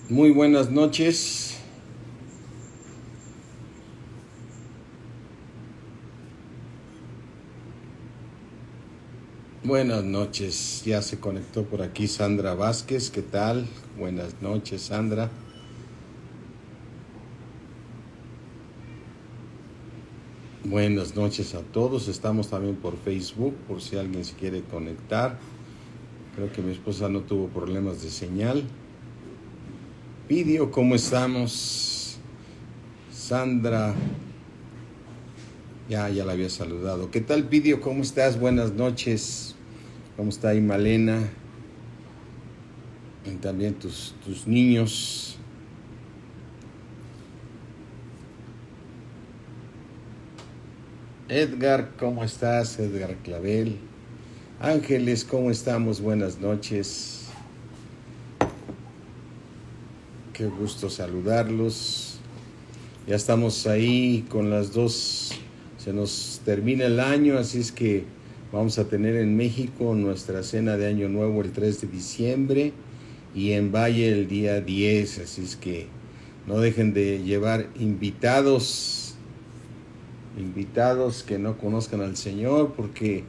Muy buenas noches. Buenas noches. Ya se conectó por aquí Sandra Vázquez. ¿Qué tal? Buenas noches, Sandra. Buenas noches a todos. Estamos también por Facebook, por si alguien se quiere conectar. Creo que mi esposa no tuvo problemas de señal. Pidio, ¿cómo estamos? Sandra, ya la había saludado. ¿Qué tal, Pidio? ¿Cómo estás? Buenas noches. ¿Cómo está ahí Malena? Y también tus niños. Edgar, ¿cómo estás? Edgar Clavel. Ángeles, ¿cómo estamos? Buenas noches. Qué gusto saludarlos. Ya estamos ahí con las 2. Se nos termina el año, así es que vamos a tener en México nuestra cena de Año Nuevo el 3 de diciembre y en Valle el día 10. Así es que no dejen de llevar invitados que no conozcan al Señor, porque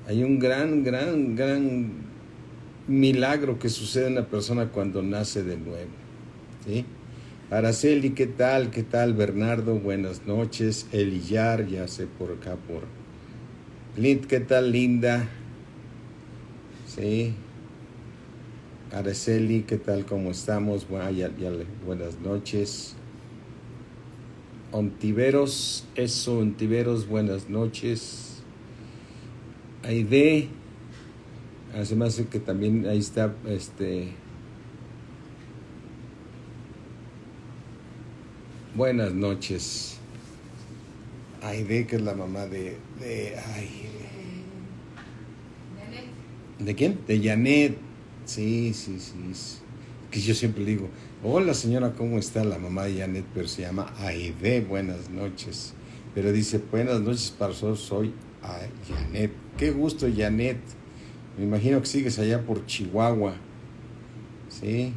hay un gran milagro que sucede en la persona cuando nace de nuevo, ¿sí? Araceli, ¿qué tal? ¿Qué tal, Bernardo? Buenas noches. Eliyar, ya sé por acá, por Clint, ¿qué tal, Linda? Sí. Araceli, ¿qué tal? ¿Cómo estamos? Bueno, buenas noches. Ontiveros, Ontiveros, buenas noches. Aide, se me hace que también ahí está, buenas noches. Aide, que es la mamá ¿de quién? De Janet. Sí. Que yo siempre digo, hola señora, ¿cómo está? La mamá de Janet, pero se llama Aide, buenas noches. Pero dice, buenas noches, pastor, soy Janet. Qué gusto, Janet. Me imagino que sigues allá por Chihuahua. Sí.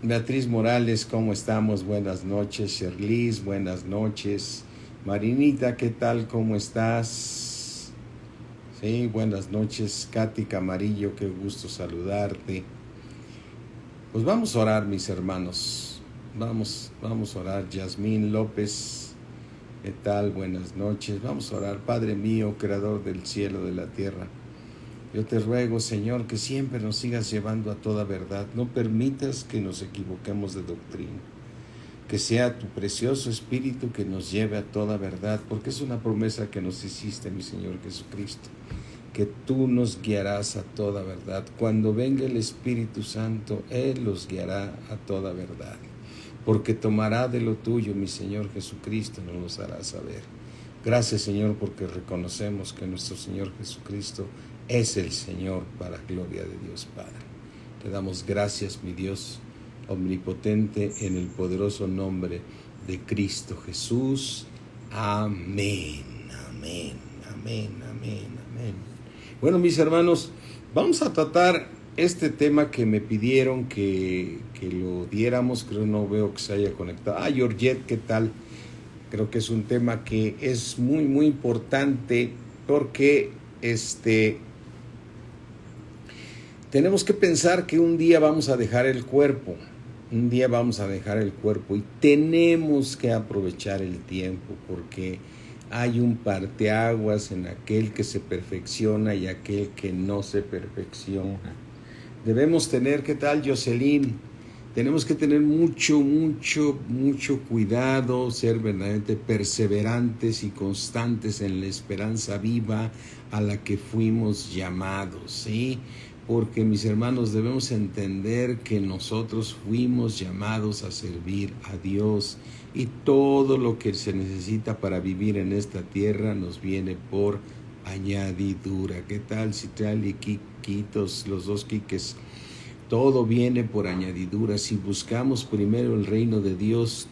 Beatriz Morales, ¿cómo estamos? Buenas noches. Sherlis, buenas noches. Marinita, ¿qué tal? ¿Cómo estás? Sí, buenas noches. Katy Camarillo, qué gusto saludarte. Pues vamos a orar, mis hermanos. Vamos a orar. Yasmín López, ¿qué tal? Buenas noches. Vamos a orar. Padre mío, creador del cielo, de la tierra, yo te ruego, Señor, que siempre nos sigas llevando a toda verdad. No permitas que nos equivoquemos de doctrina. Que sea tu precioso Espíritu que nos lleve a toda verdad, porque es una promesa que nos hiciste, mi Señor Jesucristo, que tú nos guiarás a toda verdad. Cuando venga el Espíritu Santo, Él los guiará a toda verdad, porque tomará de lo tuyo, mi Señor Jesucristo, nos los hará saber. Gracias, Señor, porque reconocemos que nuestro Señor Jesucristo es el Señor, para gloria de Dios Padre. Te damos gracias, mi Dios omnipotente, en el poderoso nombre de Cristo Jesús. Amén. Bueno, mis hermanos, vamos a tratar este tema que me pidieron que lo diéramos. Creo, no veo que se haya conectado. Georgette, ¿qué tal? Creo que es un tema que es muy importante, porque tenemos que pensar que un día vamos a dejar el cuerpo. Y tenemos que aprovechar el tiempo, porque hay un parteaguas en aquel que se perfecciona y aquel que no se perfecciona. Debemos tener, ¿qué tal, Jocelyn? Tenemos que tener mucho cuidado, ser verdaderamente perseverantes y constantes en la esperanza viva a la que fuimos llamados, ¿sí? Porque, mis hermanos, debemos entender que nosotros fuimos llamados a servir a Dios, y todo lo que se necesita para vivir en esta tierra nos viene por añadidura. ¿Qué tal si trae y quitos los dos quiques? Todo viene por añadidura. Si buscamos primero el reino de Dios,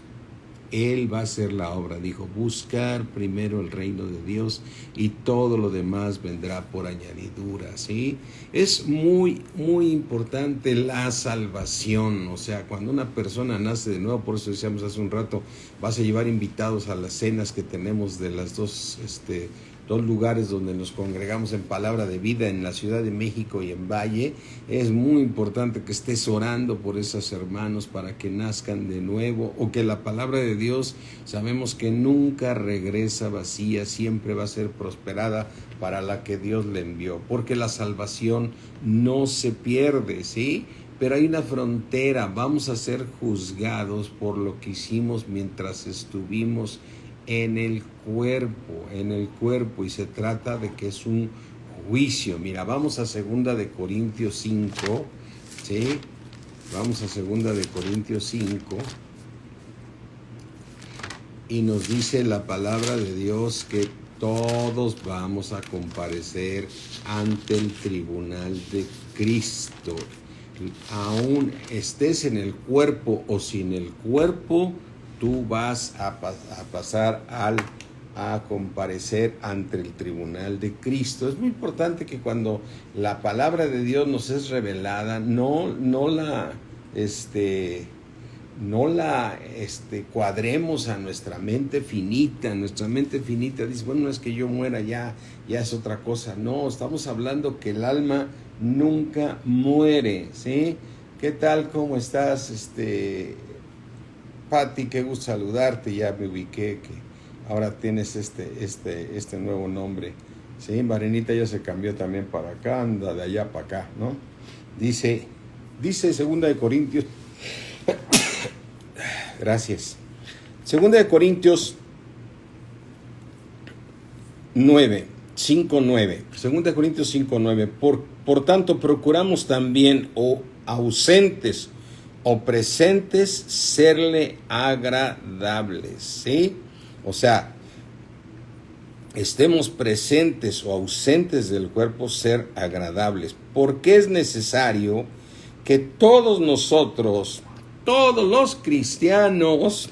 Él va a hacer la obra. Dijo, buscar primero el reino de Dios y todo lo demás vendrá por añadidura, ¿sí? Es muy, muy importante la salvación. O sea, cuando una persona nace de nuevo, por eso decíamos hace un rato, vas a llevar invitados a las cenas que tenemos de las dos lugares donde nos congregamos en Palabra de Vida, en la Ciudad de México y en Valle. Es muy importante que estés orando por esos hermanos para que nazcan de nuevo, o que la palabra de Dios, sabemos que nunca regresa vacía, siempre va a ser prosperada para la que Dios le envió, porque la salvación no se pierde, ¿sí? Pero hay una frontera, vamos a ser juzgados por lo que hicimos mientras estuvimos en el cuerpo, y se trata de que es un juicio. Mira, vamos a 2 de Corintios 5, ¿sí? Vamos a 2 de Corintios 5 y nos dice la palabra de Dios que todos vamos a comparecer ante el tribunal de Cristo. Aún estés en el cuerpo o sin el cuerpo, tú vas a pasar a comparecer ante el tribunal de Cristo. Es muy importante que cuando la palabra de Dios nos es revelada, no la cuadremos a nuestra mente finita. Nuestra mente finita dice, bueno, no es que yo muera, ya es otra cosa. No, estamos hablando que el alma nunca muere, ¿sí? ¿Qué tal? ¿Cómo estás? Pati, qué gusto saludarte, ya me ubiqué que ahora tienes este nuevo nombre. Sí, Marinita ya se cambió también para acá, anda de allá para acá, ¿no? Dice 2 de Corintios, gracias. 2 de Corintios 9, 5:9. 2 de Corintios 5:9. Por tanto, procuramos también, o ausentes o presentes, serle agradables, ¿sí? O sea, estemos presentes o ausentes del cuerpo, ser agradables, porque es necesario que todos nosotros, todos los cristianos,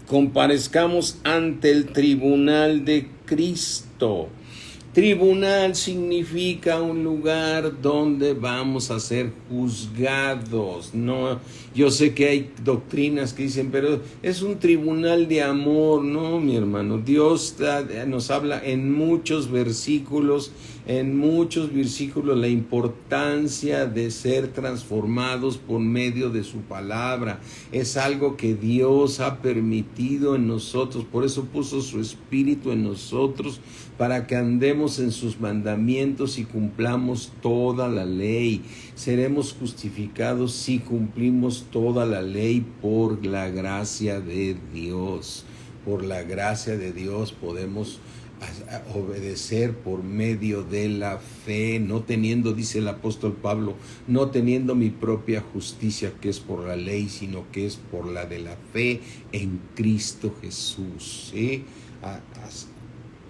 comparezcamos ante el tribunal de Cristo. Tribunal significa un lugar donde vamos a ser juzgados. No, yo sé que hay doctrinas que dicen, pero es un tribunal de amor. No, mi hermano, Dios nos habla en muchos versículos la importancia de ser transformados por medio de su palabra. Es algo que Dios ha permitido en nosotros, por eso puso su Espíritu en nosotros, para que andemos en sus mandamientos y cumplamos toda la ley. Seremos justificados si cumplimos toda la ley por la gracia de Dios. Por la gracia de Dios podemos obedecer por medio de la fe, no teniendo, dice el apóstol Pablo, no teniendo mi propia justicia que es por la ley, sino que es por la de la fe en Cristo Jesús, ¿sí?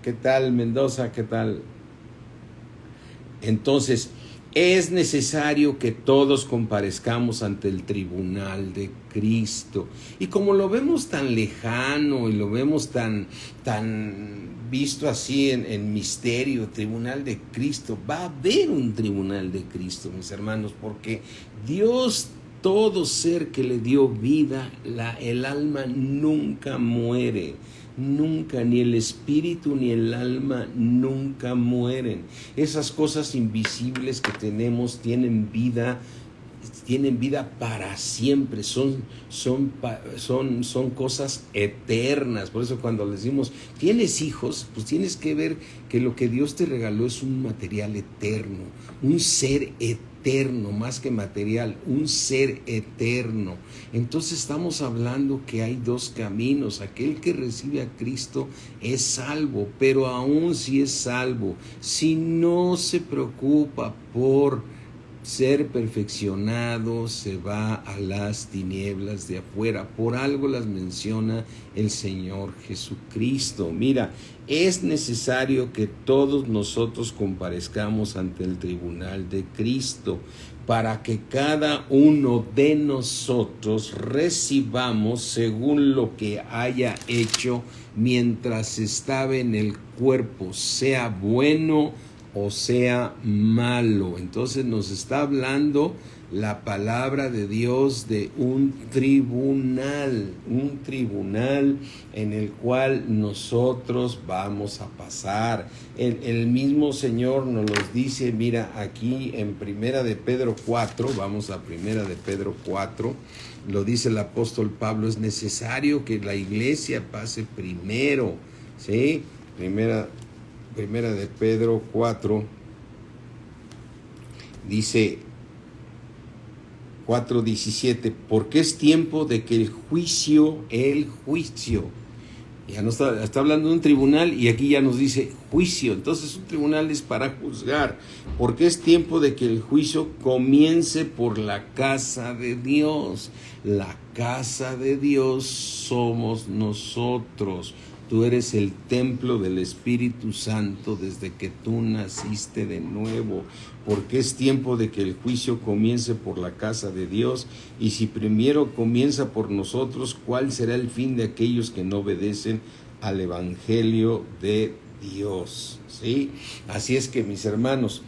¿Qué tal, Mendoza? ¿Qué tal? Entonces, es necesario que todos comparezcamos ante el tribunal de Cristo. Y como lo vemos tan lejano y lo vemos tan visto así en misterio, tribunal de Cristo, va a haber un tribunal de Cristo, mis hermanos, porque Dios, todo ser que le dio vida, el alma nunca muere. Nunca, ni el espíritu ni el alma nunca mueren. Esas cosas invisibles que tenemos tienen vida para siempre, son cosas eternas. Por eso cuando les decimos, ¿tienes hijos? Pues tienes que ver que lo que Dios te regaló es un material eterno, un ser eterno, más que material, un ser eterno. Entonces estamos hablando que hay dos caminos. Aquel que recibe a Cristo es salvo, pero aún si es salvo, si no se preocupa por ser perfeccionado se va a las tinieblas de afuera. Por algo las menciona el Señor Jesucristo. Mira, es necesario que todos nosotros comparezcamos ante el tribunal de Cristo para que cada uno de nosotros recibamos según lo que haya hecho mientras estaba en el cuerpo, sea bueno o sea malo. Entonces nos está hablando la palabra de Dios de un tribunal en el cual nosotros vamos a pasar. El mismo Señor nos los dice, mira, aquí en Primera de Pedro 4, vamos a Primera de Pedro 4, lo dice el apóstol Pablo, es necesario que la iglesia pase primero, ¿sí? Primera de Pedro 4, dice 4:17, porque es tiempo de que el juicio, ya no está hablando de un tribunal y aquí ya nos dice juicio, entonces un tribunal es para juzgar, porque es tiempo de que el juicio comience por la casa de Dios. La casa de Dios somos nosotros. Tú eres el templo del Espíritu Santo desde que tú naciste de nuevo, porque es tiempo de que el juicio comience por la casa de Dios, y si primero comienza por nosotros, ¿cuál será el fin de aquellos que no obedecen al Evangelio de Dios? ¿Sí? Así es que, mis hermanos,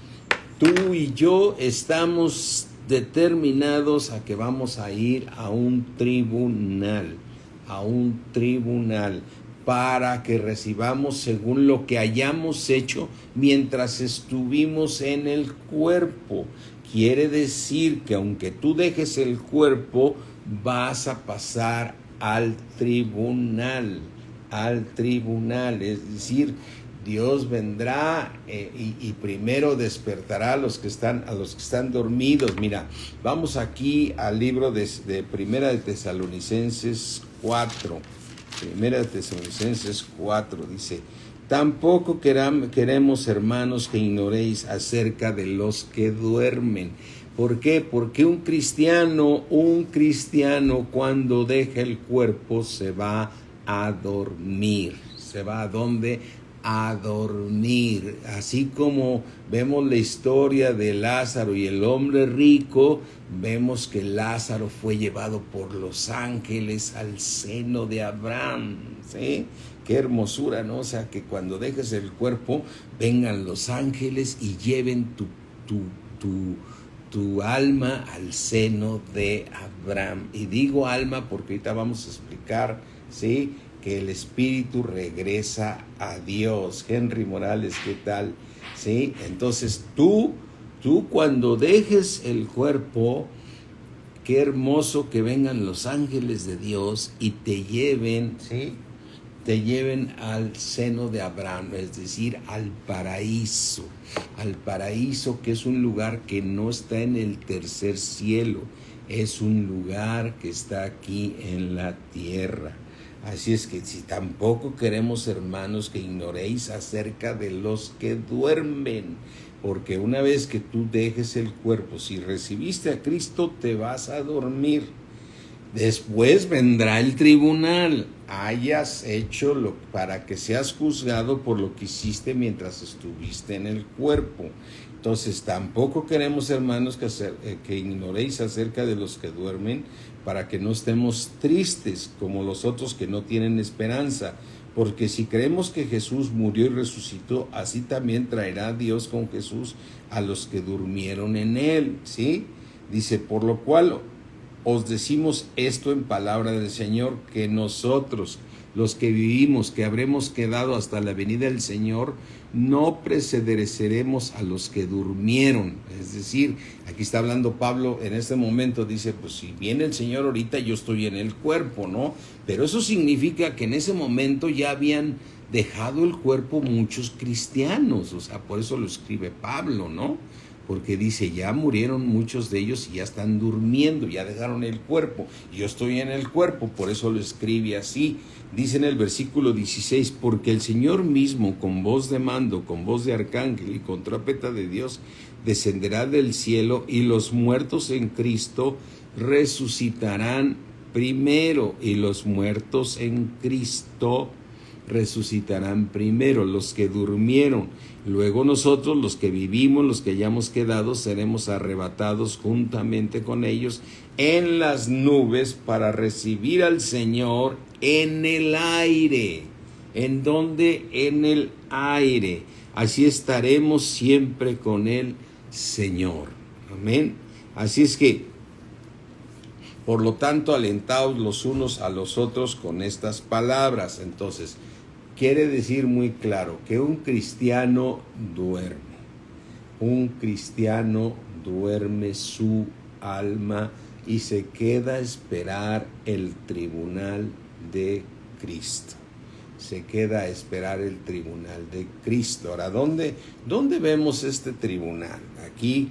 tú y yo estamos determinados a que vamos a ir a un tribunal, para que recibamos según lo que hayamos hecho mientras estuvimos en el cuerpo. Quiere decir que aunque tú dejes el cuerpo, vas a pasar al tribunal, es decir, Dios vendrá y primero despertará a los que están dormidos. Mira, vamos aquí al libro de Primera de Tesalonicenses 4. Primera de Tesalonicenses 4 dice: tampoco queremos, hermanos, que ignoréis acerca de los que duermen. ¿Por qué? Porque un cristiano cuando deja el cuerpo se va a dormir. ¿Se va a dónde? A dormir. Así como vemos la historia de Lázaro y el hombre rico, vemos que Lázaro fue llevado por los ángeles al seno de Abraham, ¿sí? Qué hermosura, ¿no? O sea, que cuando dejes el cuerpo, vengan los ángeles y lleven tu alma al seno de Abraham. Y digo alma porque ahorita vamos a explicar, ¿sí?, que el espíritu regresa a Dios. Henry Morales, ¿qué tal? ¿Sí? Entonces tú cuando dejes el cuerpo, qué hermoso que vengan los ángeles de Dios y te lleven, ¿sí?, te lleven al seno de Abraham, es decir, al paraíso, que es un lugar que no está en el tercer cielo, es un lugar que está aquí en la tierra. Así es que si tampoco queremos, hermanos, que ignoréis acerca de los que duermen, porque una vez que tú dejes el cuerpo, si recibiste a Cristo, te vas a dormir. Después vendrá el tribunal, hayas hecho para que seas juzgado por lo que hiciste mientras estuviste en el cuerpo. Entonces tampoco queremos, hermanos, que ignoréis acerca de los que duermen, para que no estemos tristes como los otros que no tienen esperanza, porque si creemos que Jesús murió y resucitó, así también traerá Dios con Jesús a los que durmieron en él, ¿sí? Dice, por lo cual os decimos esto en palabra del Señor, que nosotros, los que vivimos, que habremos quedado hasta la venida del Señor, no precederemos a los que durmieron. Es decir, aquí está hablando Pablo en este momento, dice, pues si viene el Señor ahorita, yo estoy en el cuerpo, ¿no? Pero eso significa que en ese momento ya habían dejado el cuerpo muchos cristianos, o sea, por eso lo escribe Pablo, ¿no? porque dice, ya murieron muchos de ellos y ya están durmiendo, ya dejaron el cuerpo. Yo estoy en el cuerpo, por eso lo escribe así. Dice en el versículo 16, porque el Señor mismo, con voz de mando, con voz de arcángel y con trompeta de Dios, descenderá del cielo, y los muertos en Cristo resucitarán primero, y los muertos en Cristo resucitarán primero, los que durmieron. Luego nosotros, los que vivimos, los que hayamos quedado, seremos arrebatados juntamente con ellos en las nubes para recibir al Señor en el aire. ¿En dónde? En el aire. Así estaremos siempre con el Señor. Amén. Así es que, por lo tanto, alentaos los unos a los otros con estas palabras. Entonces, quiere decir muy claro que un cristiano duerme. Un cristiano duerme su alma y se queda a esperar el tribunal de Cristo. Se queda a esperar el tribunal de Cristo. Ahora, ¿dónde vemos este tribunal? Aquí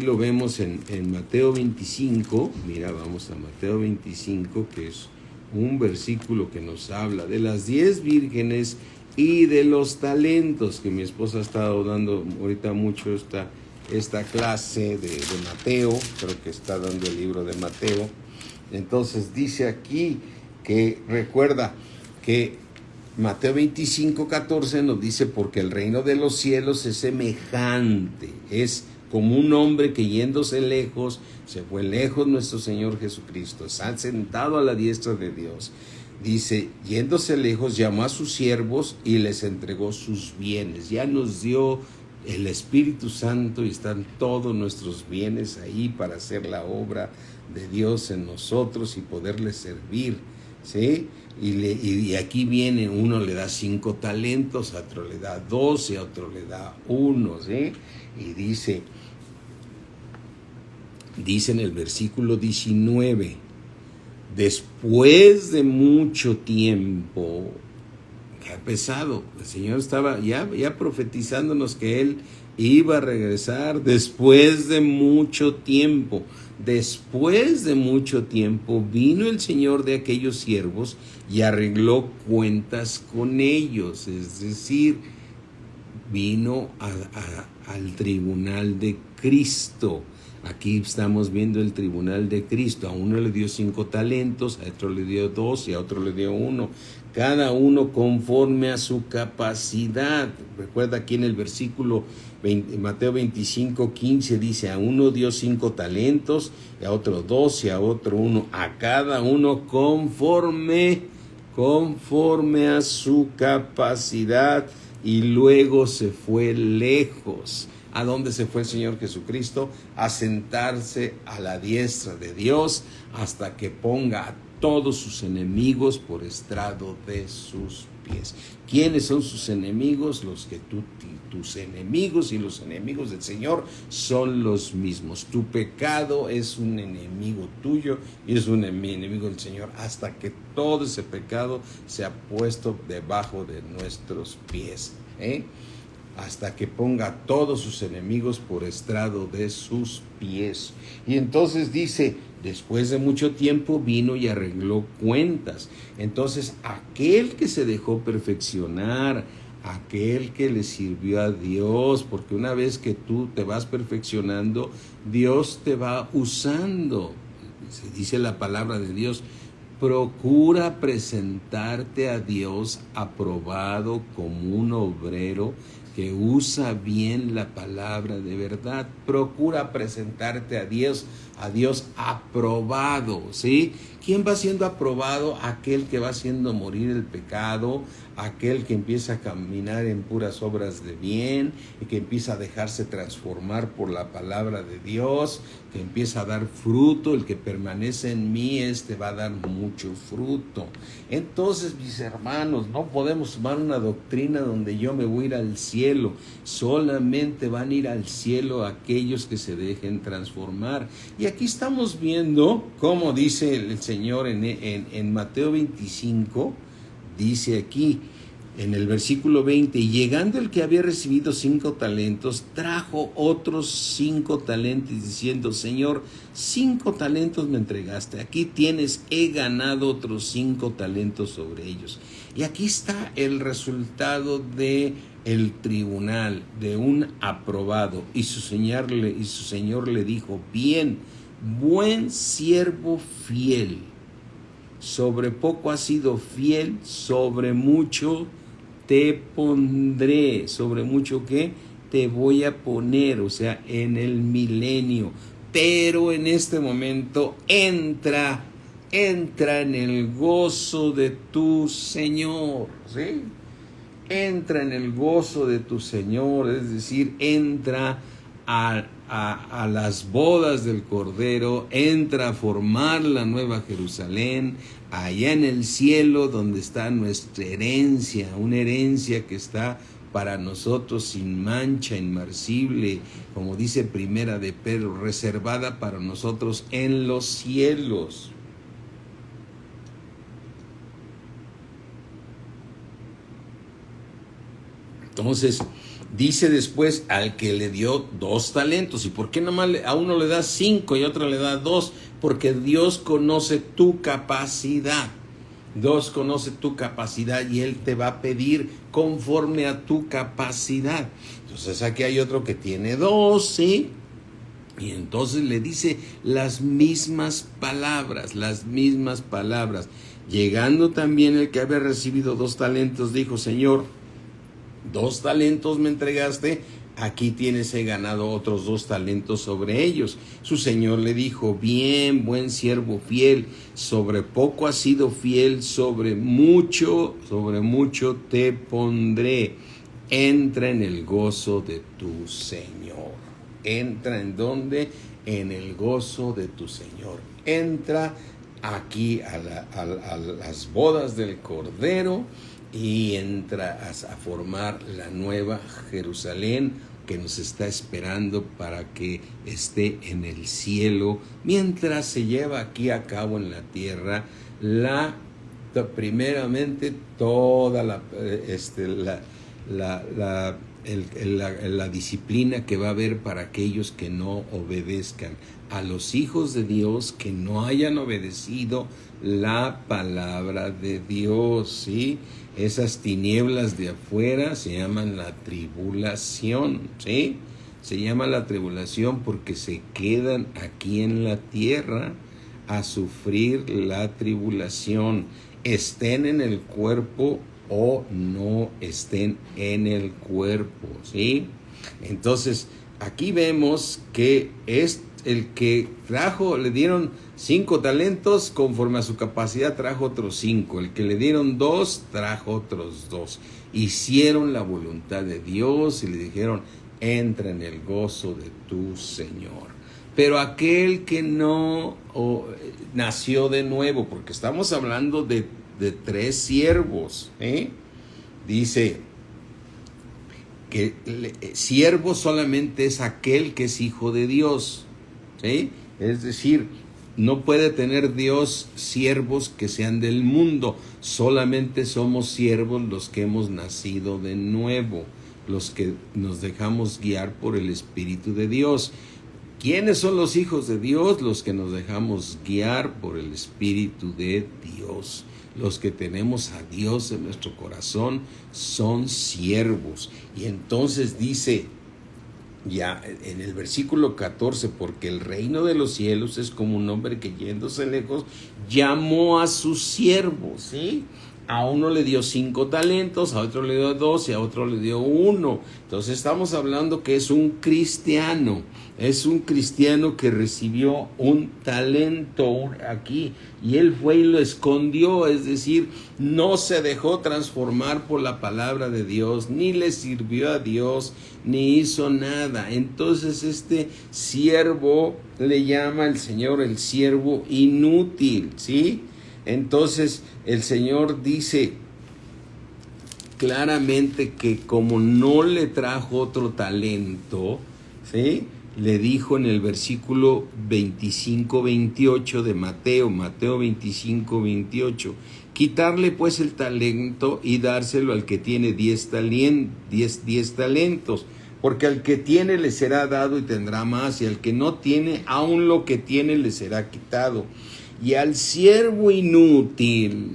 lo vemos en Mateo 25. Mira, vamos a Mateo 25, que es un versículo que nos habla de las 10 vírgenes y de los talentos, que mi esposa ha estado dando ahorita mucho esta clase de Mateo. Creo que está dando el libro de Mateo. Entonces dice aquí que recuerda que Mateo 25:14 nos dice, porque el reino de los cielos es semejante, es como un hombre que yéndose lejos, se fue lejos nuestro Señor Jesucristo, está sentado a la diestra de Dios. Dice, yéndose lejos, llamó a sus siervos y les entregó sus bienes. Ya nos dio el Espíritu Santo y están todos nuestros bienes ahí para hacer la obra de Dios en nosotros y poderle servir, ¿sí? Y aquí viene, uno le da 5 talentos, a otro le da 12, a otro le da 1, ¿sí? Y dice en el versículo 19, después de mucho tiempo, que ha pesado, el Señor estaba ya profetizándonos que Él iba a regresar después de mucho tiempo. Después de mucho tiempo vino el Señor de aquellos siervos y arregló cuentas con ellos, es decir, vino al tribunal de Cristo. Aquí estamos viendo el tribunal de Cristo. A uno le dio 5 talentos, a otro le dio 2 y a otro le dio 1. Cada uno conforme a su capacidad. Recuerda aquí en el versículo Mateo 25:15 dice, a uno dio 5 talentos, a otro 2 y a otro 1. A cada uno conforme a su capacidad. Y luego se fue lejos. ¿A dónde se fue el Señor Jesucristo? A sentarse a la diestra de Dios hasta que ponga a todos sus enemigos por estrado de sus pies. ¿Quiénes son sus enemigos? Los que tus enemigos y los enemigos del Señor son los mismos. Tu pecado es un enemigo tuyo y es un enemigo del Señor, hasta que todo ese pecado sea puesto debajo de nuestros pies, hasta que ponga a todos sus enemigos por estrado de sus pies. Y entonces dice, después de mucho tiempo vino y arregló cuentas. Entonces, aquel que se dejó perfeccionar, aquel que le sirvió a Dios, porque una vez que tú te vas perfeccionando, Dios te va usando. Se dice la palabra de Dios, procura presentarte a Dios aprobado como un obrero que usa bien la palabra de verdad. Procura presentarte a Dios aprobado, ¿sí? ¿Quién va siendo aprobado? Aquel que va haciendo morir el pecado, aquel que empieza a caminar en puras obras de bien y que empieza a dejarse transformar por la palabra de Dios, que empieza a dar fruto. El que permanece en mí, este va a dar mucho fruto. Entonces, mis hermanos, no podemos tomar una doctrina donde yo me voy a ir al cielo. Solamente van a ir al cielo aquellos que se dejen transformar. Y aquí estamos viendo cómo dice el Señor en Mateo 25, dice aquí, En el versículo 20, y llegando el que había recibido 5 talentos, trajo otros 5 talentos, diciendo, Señor, 5 talentos me entregaste, aquí tienes, he ganado otros 5 talentos sobre ellos. Y aquí está el resultado de el tribunal, de un aprobado. Y su señor le dijo, bien, buen siervo fiel, sobre poco has sido fiel, sobre mucho te pondré. ¿Sobre mucho qué? Te voy a poner, o sea, en el milenio. Pero en este momento entra en el gozo de tu Señor, ¿sí? Entra en el gozo de tu Señor, es decir, entra a las bodas del Cordero, entra a formar la nueva Jerusalén, allá en el cielo donde está nuestra herencia, una herencia que está para nosotros sin mancha, inmarcible, como dice Primera de Pedro, reservada para nosotros en los cielos. Entonces, dice después al que le dio 2 talentos. ¿Y por qué nomás a uno le da 5 y a otro le da 2? Porque Dios conoce tu capacidad. Dios conoce tu capacidad y Él te va a pedir conforme a tu capacidad. Entonces aquí hay otro que tiene 2, ¿sí? Y entonces le dice las mismas palabras. Llegando también el que había recibido 2 talentos, dijo, Señor, 2 talentos me entregaste, aquí tienes, he ganado otros 2 talentos sobre ellos. Su señor le dijo, bien, buen siervo fiel, sobre poco has sido fiel, sobre mucho te pondré. Entra en el gozo de tu Señor. Entra en ¿dónde? En el gozo de tu Señor. Entra aquí a las bodas del Cordero, y entra a formar la nueva Jerusalén que nos está esperando para que esté en el cielo, mientras se lleva aquí a cabo en la tierra primeramente toda la disciplina que va a haber para aquellos que no obedezcan, a los hijos de Dios que no hayan obedecido la palabra de Dios, ¿sí? Esas tinieblas de afuera se llaman la tribulación, ¿sí? Se llama la tribulación porque se quedan aquí en la tierra a sufrir la tribulación, estén en el cuerpo o no estén en el cuerpo, ¿sí? Entonces, aquí vemos que es el que trajo, le dieron 5 talentos, conforme a su capacidad trajo otros 5. El que le dieron 2, trajo otros 2. Hicieron la voluntad de Dios y le dijeron, entra en el gozo de tu Señor. Pero aquel que no nació de nuevo, porque estamos hablando de 3 siervos, dice que siervo solamente es aquel que es hijo de Dios, ¿sí? Es decir, no puede tener Dios siervos que sean del mundo, solamente somos siervos los que hemos nacido de nuevo, los que nos dejamos guiar por el Espíritu de Dios. ¿Quiénes son los hijos de Dios? Los que nos dejamos guiar por el Espíritu de Dios. Los que tenemos a Dios en nuestro corazón son siervos. Y entonces dice ya en el versículo 14, porque el reino de los cielos es como un hombre que yéndose lejos llamó a sus siervos, ¿sí? A uno le dio 5 talentos, a otro le dio 2 y a otro le dio 1. Entonces estamos hablando que es un cristiano que recibió un talento aquí y él fue y lo escondió, es decir, no se dejó transformar por la palabra de Dios, ni le sirvió a Dios, ni hizo nada. Entonces este siervo le llama el Señor el siervo inútil, ¿sí? Entonces el Señor dice claramente que como no le trajo otro talento, ¿sí? le dijo en el versículo 25-28 de Mateo 25-28, quitarle pues el talento y dárselo al que tiene 10 talentos, porque al que tiene le será dado y tendrá más, y al que no tiene, aun lo que tiene le será quitado. Y al siervo inútil,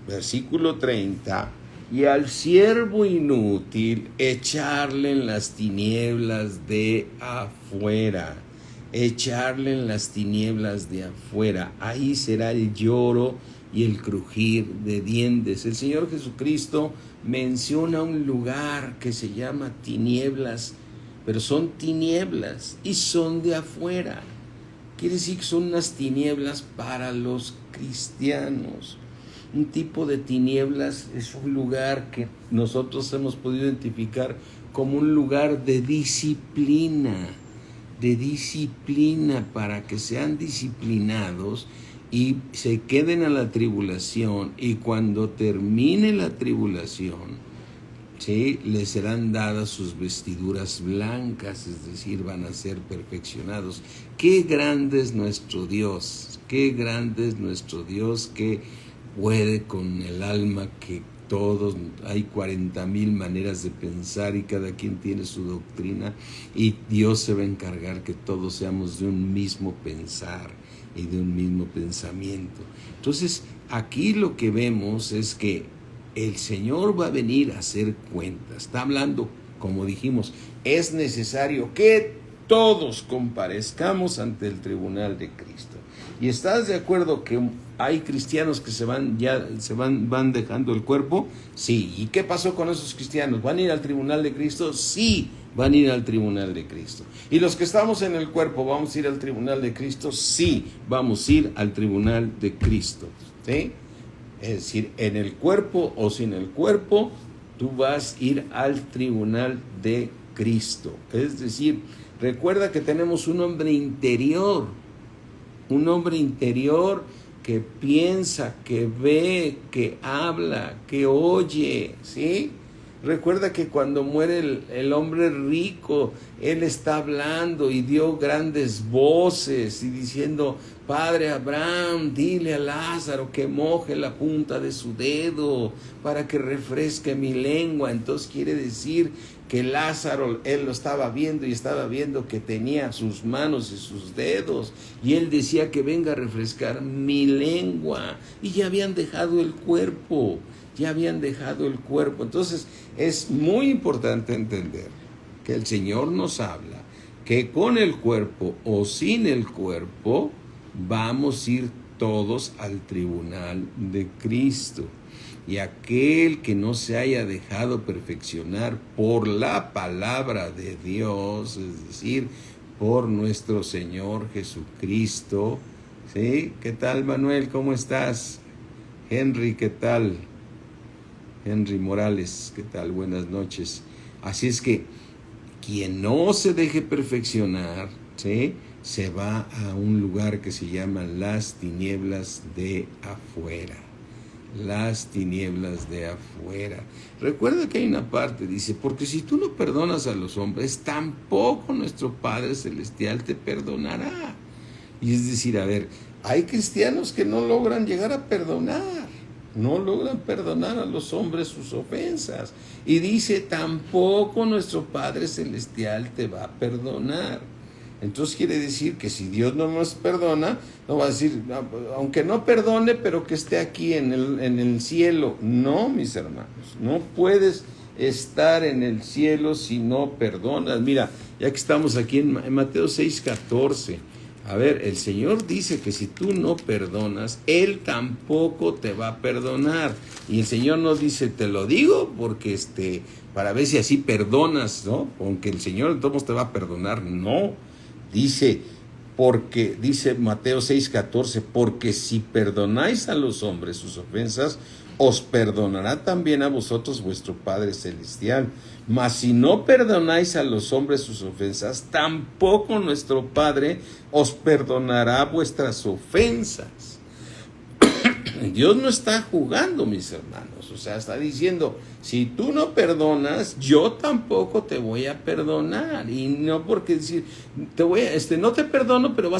versículo 30, y al siervo inútil echarle en las tinieblas de afuera, echarle en las tinieblas de afuera, ahí será el lloro y el crujir de dientes. El Señor Jesucristo menciona un lugar que se llama tinieblas, pero son tinieblas y son de afuera. Quiere decir que son unas tinieblas para los cristianos. Un tipo de tinieblas es un lugar que nosotros hemos podido identificar como un lugar de disciplina para que sean disciplinados y se queden a la tribulación, y cuando termine la tribulación, ¿sí?, les serán dadas sus vestiduras blancas, es decir, van a ser perfeccionados. Qué grande es nuestro Dios, qué grande es nuestro Dios, que puede con el alma, que todos, hay 40,000 maneras de pensar y cada quien tiene su doctrina, y Dios se va a encargar que todos seamos de un mismo pensar y de un mismo pensamiento. Entonces, aquí lo que vemos es que el Señor va a venir a hacer cuentas. Está hablando, como dijimos, es necesario que todos comparezcamos ante el tribunal de Cristo. ¿Y estás de acuerdo que hay cristianos que van dejando el cuerpo? Sí. ¿Y qué pasó con esos cristianos? ¿Van a ir al tribunal de Cristo? Sí, van a ir al tribunal de Cristo. ¿Y los que estamos en el cuerpo vamos a ir al tribunal de Cristo? Sí, vamos a ir al tribunal de Cristo. ¿Sí? Es decir, en el cuerpo o sin el cuerpo, tú vas a ir al tribunal de Cristo. Es decir, recuerda que tenemos un hombre interior que piensa, que ve, que habla, que oye, ¿sí? Recuerda que cuando muere el hombre rico, él está hablando y dio grandes voces y diciendo: Padre Abraham, dile a Lázaro que moje la punta de su dedo para que refresque mi lengua. Entonces quiere decir que Lázaro, él lo estaba viendo y estaba viendo que tenía sus manos y sus dedos, y él decía que venga a refrescar mi lengua, y ya habían dejado el cuerpo. Entonces es muy importante entender que el Señor nos habla que con el cuerpo o sin el cuerpo vamos a ir todos al tribunal de Cristo. Y aquel que no se haya dejado perfeccionar por la palabra de Dios, es decir, por nuestro Señor Jesucristo, ¿sí? ¿Qué tal, Manuel? ¿Cómo estás? Henry, ¿qué tal? Henry Morales, ¿qué tal? Buenas noches. Así es que quien no se deje perfeccionar, ¿sí?, se va a un lugar que se llama las tinieblas de afuera. Las tinieblas de afuera. Recuerda que hay una parte, dice: porque si tú no perdonas a los hombres, tampoco nuestro Padre Celestial te perdonará. Y es decir, a ver, hay cristianos que no logran llegar a perdonar. No logran perdonar a los hombres sus ofensas. Y dice: tampoco nuestro Padre Celestial te va a perdonar. Entonces quiere decir que si Dios no nos perdona, no va a decir, aunque no perdone, pero que esté aquí en el cielo. No, mis hermanos, no puedes estar en el cielo si no perdonas. Mira, ya que estamos aquí en Mateo 6:14, a ver, el Señor dice que si tú no perdonas, Él tampoco te va a perdonar. Y el Señor nos dice: te lo digo porque para ver si así perdonas, ¿no? Aunque el Señor entonces te va a perdonar. No, dice Mateo 6:14, porque si perdonáis a los hombres sus ofensas, os perdonará también a vosotros vuestro Padre Celestial. Mas si no perdonáis a los hombres sus ofensas, tampoco nuestro Padre os perdonará vuestras ofensas. Dios no está jugando, mis hermanos. O sea, está diciendo, si tú no perdonas, yo tampoco te voy a perdonar. Y no porque decir, no te perdono, pero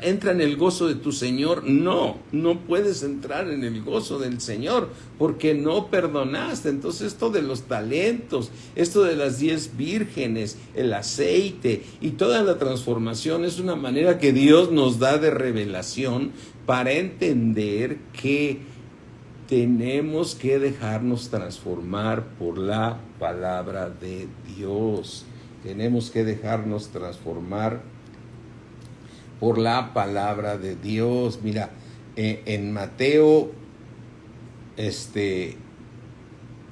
entra en el gozo de tu Señor. No puedes entrar en el gozo del Señor porque no perdonaste. Entonces esto de los talentos, esto de las 10 vírgenes, el aceite y toda la transformación es una manera que Dios nos da de revelación para entender que tenemos que dejarnos transformar por la palabra de Dios. Tenemos que dejarnos transformar por la palabra de Dios. Mira, en Mateo,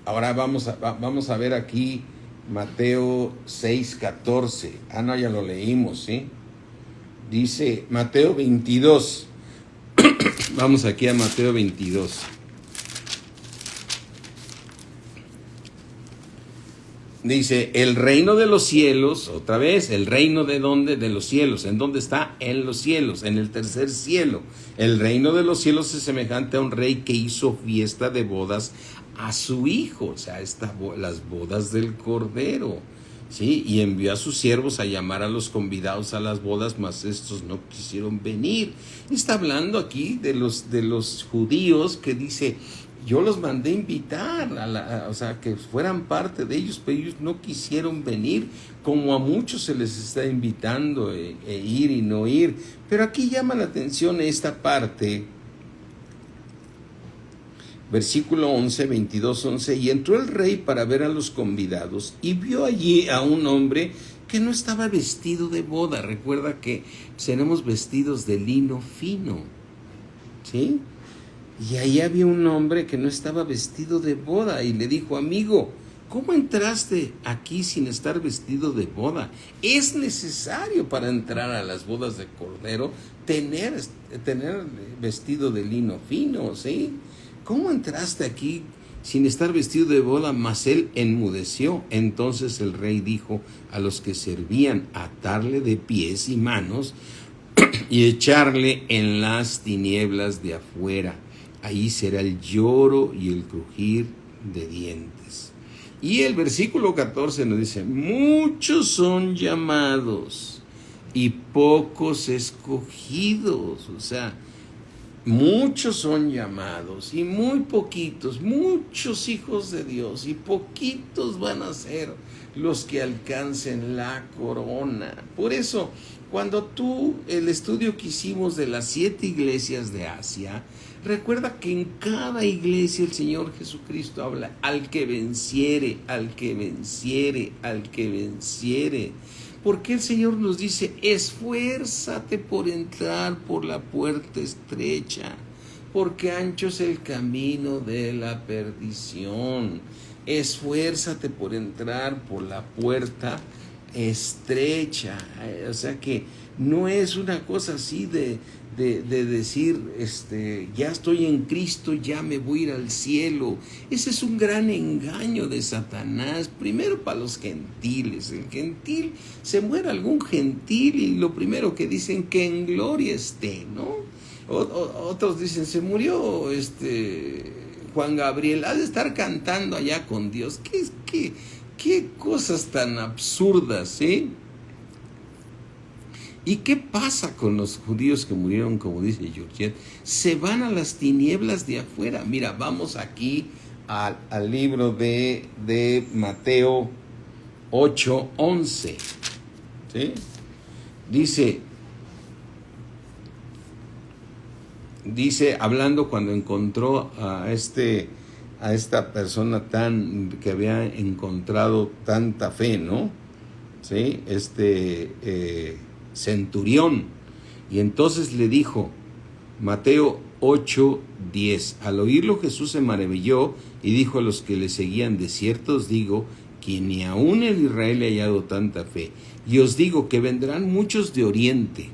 ahora vamos a ver aquí Mateo 6:14. No, ya lo leímos, ¿sí? Dice Mateo 22. Vamos aquí a Mateo 22. Dice, el reino de los cielos, otra vez, el reino de dónde, de los cielos. ¿En dónde está? En los cielos, en el tercer cielo. El reino de los cielos es semejante a un rey que hizo fiesta de bodas a su hijo, o sea, las bodas del Cordero, ¿sí? Y envió a sus siervos a llamar a los convidados a las bodas, mas estos no quisieron venir. Está hablando aquí de los judíos que dice, yo los mandé invitar, o sea, que fueran parte de ellos, pero ellos no quisieron venir, como a muchos se les está invitando ir y no ir. Pero aquí llama la atención esta parte, versículo 11, 22:11, y entró el rey para ver a los convidados, y vio allí a un hombre que no estaba vestido de boda. Recuerda que seremos vestidos de lino fino, ¿sí? Y ahí había un hombre que no estaba vestido de boda y le dijo, amigo, ¿cómo entraste aquí sin estar vestido de boda? Es necesario para entrar a las bodas de Cordero tener vestido de lino fino, ¿sí? ¿Cómo entraste aquí sin estar vestido de boda? Mas él enmudeció. Entonces el rey dijo a los que servían, atarle de pies y manos y echarle en las tinieblas de afuera. Ahí será el lloro y el crujir de dientes. Y el versículo 14 nos dice, muchos son llamados y pocos escogidos. O sea, muchos son llamados y muy poquitos, muchos hijos de Dios, y poquitos van a ser los que alcancen la corona. Por eso, cuando el estudio que hicimos de las 7 iglesias de Asia, recuerda que en cada iglesia el Señor Jesucristo habla, al que venciere, al que venciere, al que venciere. Porque el Señor nos dice, esfuérzate por entrar por la puerta estrecha, porque ancho es el camino de la perdición. Esfuérzate por entrar por la puerta estrecha. O sea que no es una cosa así de decir, ya estoy en Cristo, ya me voy a ir al cielo. Ese es un gran engaño de Satanás, primero para los gentiles. El gentil, se muere algún gentil y lo primero que dicen, que en gloria esté, ¿no? Otros dicen, se murió Juan Gabriel, ha de estar cantando allá con Dios. ¿Qué cosas tan absurdas, ¿sí? ¿Y qué pasa con los judíos que murieron, como dice Georgette? Se van a las tinieblas de afuera. Mira, vamos aquí al libro de Mateo 8:11. ¿Sí? Dice, hablando cuando encontró a esta persona que había encontrado tanta fe, ¿no? ¿Sí? Centurión, y entonces le dijo, Mateo 8:10, al oírlo Jesús se maravilló y dijo a los que le seguían, de cierto os digo que ni aun en Israel he hallado tanta fe, y os digo que vendrán muchos de oriente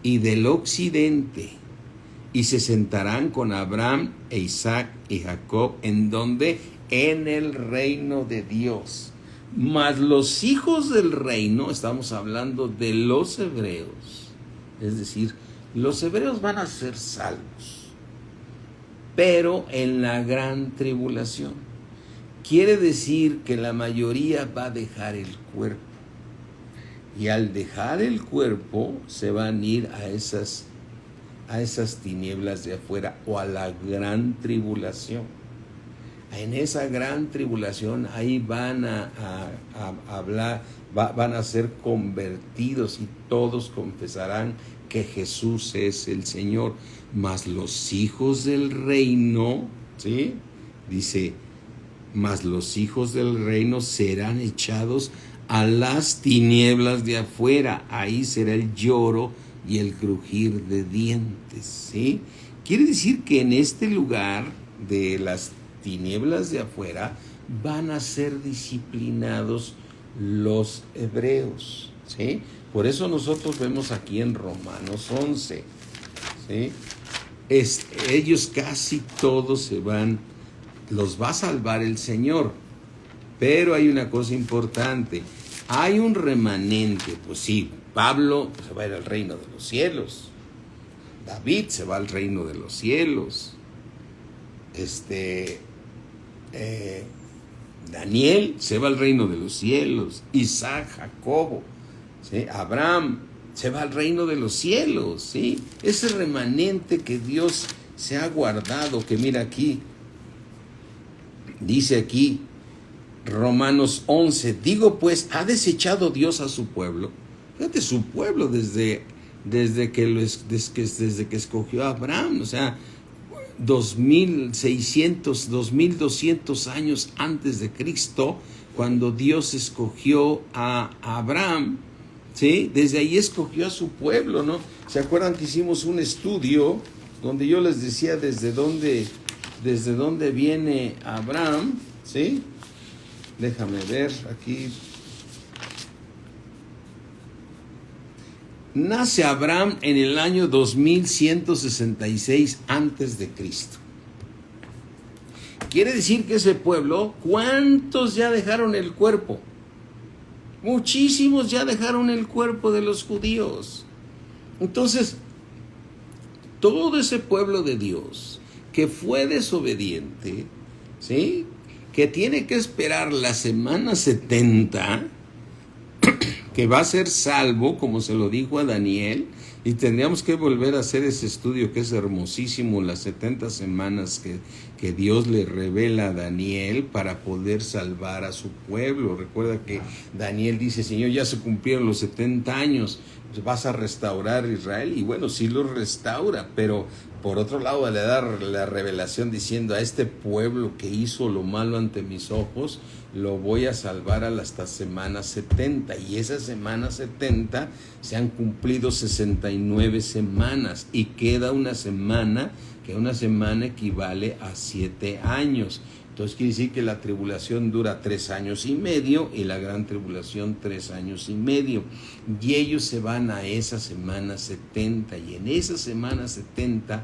y del occidente y se sentarán con Abraham e Isaac y Jacob, ¿en dónde? En el reino de Dios. Mas los hijos del reino, estamos hablando de los hebreos, es decir, los hebreos van a ser salvos, pero en la gran tribulación. Quiere decir que la mayoría va a dejar el cuerpo. Y al dejar el cuerpo se van a ir a esas tinieblas de afuera o a la gran tribulación. En esa gran tribulación ahí van a hablar, van a ser convertidos y todos confesarán que Jesús es el Señor. Mas los hijos del reino, ¿sí? Dice, mas los hijos del reino serán echados a las tinieblas de afuera. Ahí será el lloro y el crujir de dientes, ¿sí? Quiere decir que en este lugar de las tinieblas de afuera van a ser disciplinados los hebreos, ¿sí? Por eso nosotros vemos aquí en Romanos 11, ¿sí? Ellos casi todos se van, los va a salvar el Señor, pero hay una cosa importante, hay un remanente. Pues sí, Pablo se va a ir al reino de los cielos, David se va al reino de los cielos, Daniel se va al reino de los cielos, Isaac, Jacobo, ¿sí? Abraham se va al reino de los cielos, ¿sí? Ese remanente que Dios se ha guardado, que mira aquí, dice aquí, Romanos 11, digo pues, ¿ha desechado Dios a su pueblo? Fíjate, su pueblo desde que escogió a Abraham, o sea, 2600, 2200 años antes de Cristo, cuando Dios escogió a Abraham, ¿sí? Desde ahí escogió a su pueblo, ¿no? ¿Se acuerdan que hicimos un estudio donde yo les decía desde dónde viene Abraham, ¿sí? Déjame ver aquí. Nace Abraham en el año 2166 antes de Cristo. Quiere decir que ese pueblo, ¿cuántos ya dejaron el cuerpo? Muchísimos ya dejaron el cuerpo de los judíos. Entonces, todo ese pueblo de Dios que fue desobediente, ¿sí? Que tiene que esperar la semana 70, que va a ser salvo, como se lo dijo a Daniel, y tendríamos que volver a hacer ese estudio que es hermosísimo, las 70 semanas que Dios le revela a Daniel para poder salvar a su pueblo. Recuerda que Daniel dice, Señor, ya se cumplieron los 70 años, vas a restaurar Israel, y bueno, sí lo restaura, pero por otro lado le da la revelación diciendo, a este pueblo que hizo lo malo ante mis ojos, lo voy a salvar hasta semana 70, y esa semana 70 se han cumplido 69 semanas, y queda una semana, que una semana equivale a 7 años. Entonces quiere decir que la tribulación dura 3 años y medio y la gran tribulación 3 años y medio. Y ellos se van a esa semana 70, y en esa semana 70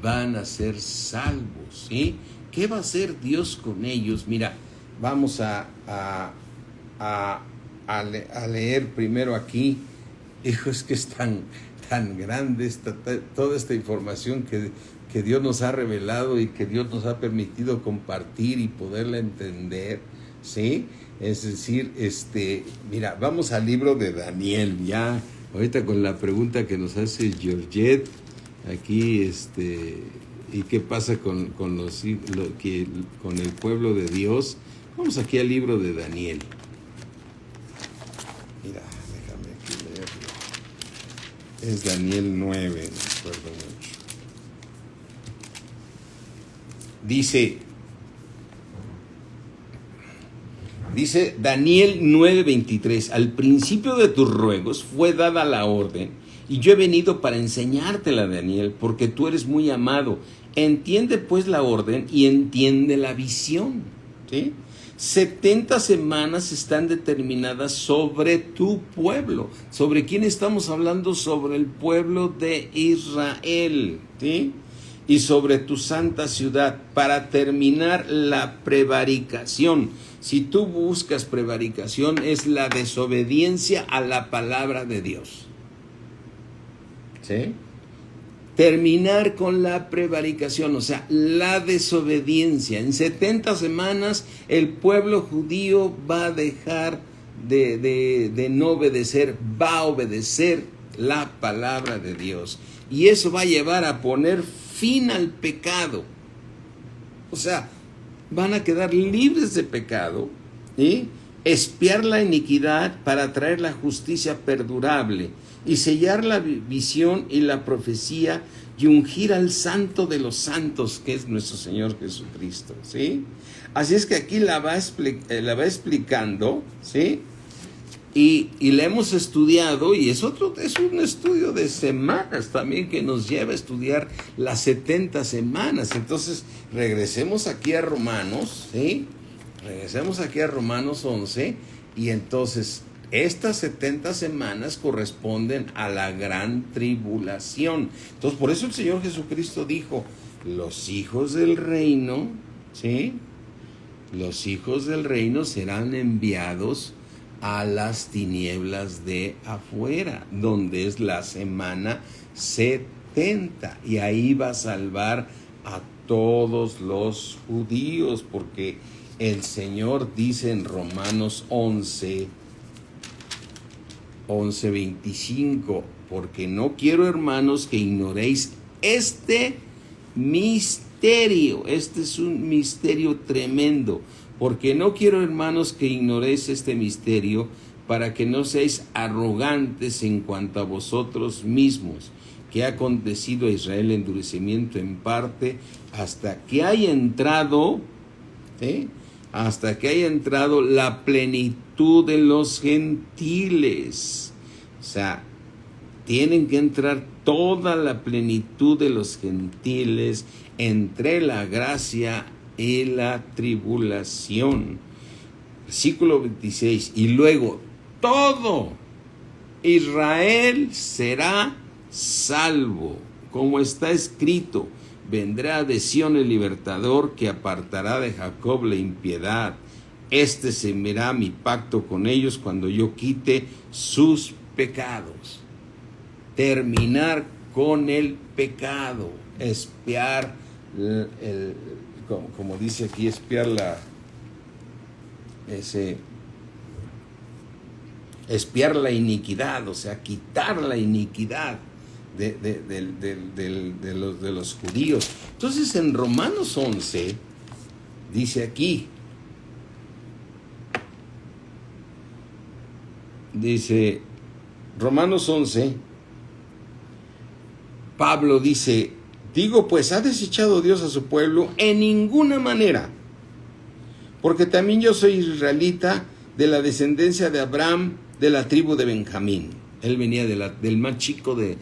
van a ser salvos, ¿sí? ¿Qué va a hacer Dios con ellos? Mira, vamos a leer primero aquí. Hijo, es que es tan grande toda esta información que Dios nos ha revelado y que Dios nos ha permitido compartir y poderla entender, ¿sí? Es decir, mira, vamos al libro de Daniel, ya, ahorita con la pregunta que nos hace Georgette, aquí, ¿y qué pasa con el pueblo de Dios? Vamos aquí al libro de Daniel. Mira, déjame aquí leerlo. Es Daniel 9, me acuerdo mucho. Dice Daniel 9:23, al principio de tus ruegos fue dada la orden, y yo he venido para enseñártela, Daniel, porque tú eres muy amado. Entiende pues la orden y entiende la visión, ¿sí? 70 semanas están determinadas sobre tu pueblo. ¿Sobre quién estamos hablando? Sobre el pueblo de Israel, ¿sí? Y sobre tu santa ciudad, para terminar la prevaricación. Si tú buscas prevaricación, es la desobediencia a la palabra de Dios, ¿sí? terminar con la prevaricación, o sea, la desobediencia. En 70 semanas el pueblo judío va a dejar de no obedecer, va a obedecer la palabra de Dios. Y eso va a llevar a poner fin al pecado. O sea, van a quedar libres de pecado, ¿sí? Expiar la iniquidad para traer la justicia perdurable y sellar la visión y la profecía y ungir al santo de los santos, que es nuestro Señor Jesucristo, ¿sí? Así es que aquí la va explicando, ¿sí? Y la hemos estudiado, y es un estudio de semanas también que nos lleva a estudiar las 70 semanas. Entonces, regresemos aquí a Romanos, ¿sí? Regresemos aquí a Romanos 11, y entonces estas 70 semanas corresponden a la gran tribulación. Entonces, por eso el Señor Jesucristo dijo, los hijos del reino, ¿sí? Los hijos del reino serán enviados a las tinieblas de afuera, donde es la semana 70, y ahí va a salvar a todos los judíos, porque el Señor dice en Romanos 11:25, porque no quiero, hermanos, que ignoréis este misterio. Este es un misterio tremendo. Porque no quiero, hermanos, que ignoréis este misterio, para que no seáis arrogantes en cuanto a vosotros mismos, que ha acontecido a Israel endurecimiento en parte, hasta que haya entrado, ¿sí? Hasta que haya entrado la plenitud de los gentiles. O sea, tienen que entrar toda la plenitud de los gentiles entre la gracia y la tribulación. Versículo 26, y luego todo Israel será salvo, como está escrito, vendrá de Sión el libertador, que apartará de Jacob la impiedad. Este será mi pacto con ellos cuando yo quite sus pecados. Terminar con el pecado, expiar como dice aquí, expiar la iniquidad, o sea, quitar la iniquidad de los judíos. Entonces, en Romanos 11 dice aquí, dice Romanos 11, Pablo dice, digo pues, ¿ha desechado Dios a su pueblo? En ninguna manera, porque también yo soy israelita, de la descendencia de Abraham, de la tribu de Benjamín. Él venía del más chico de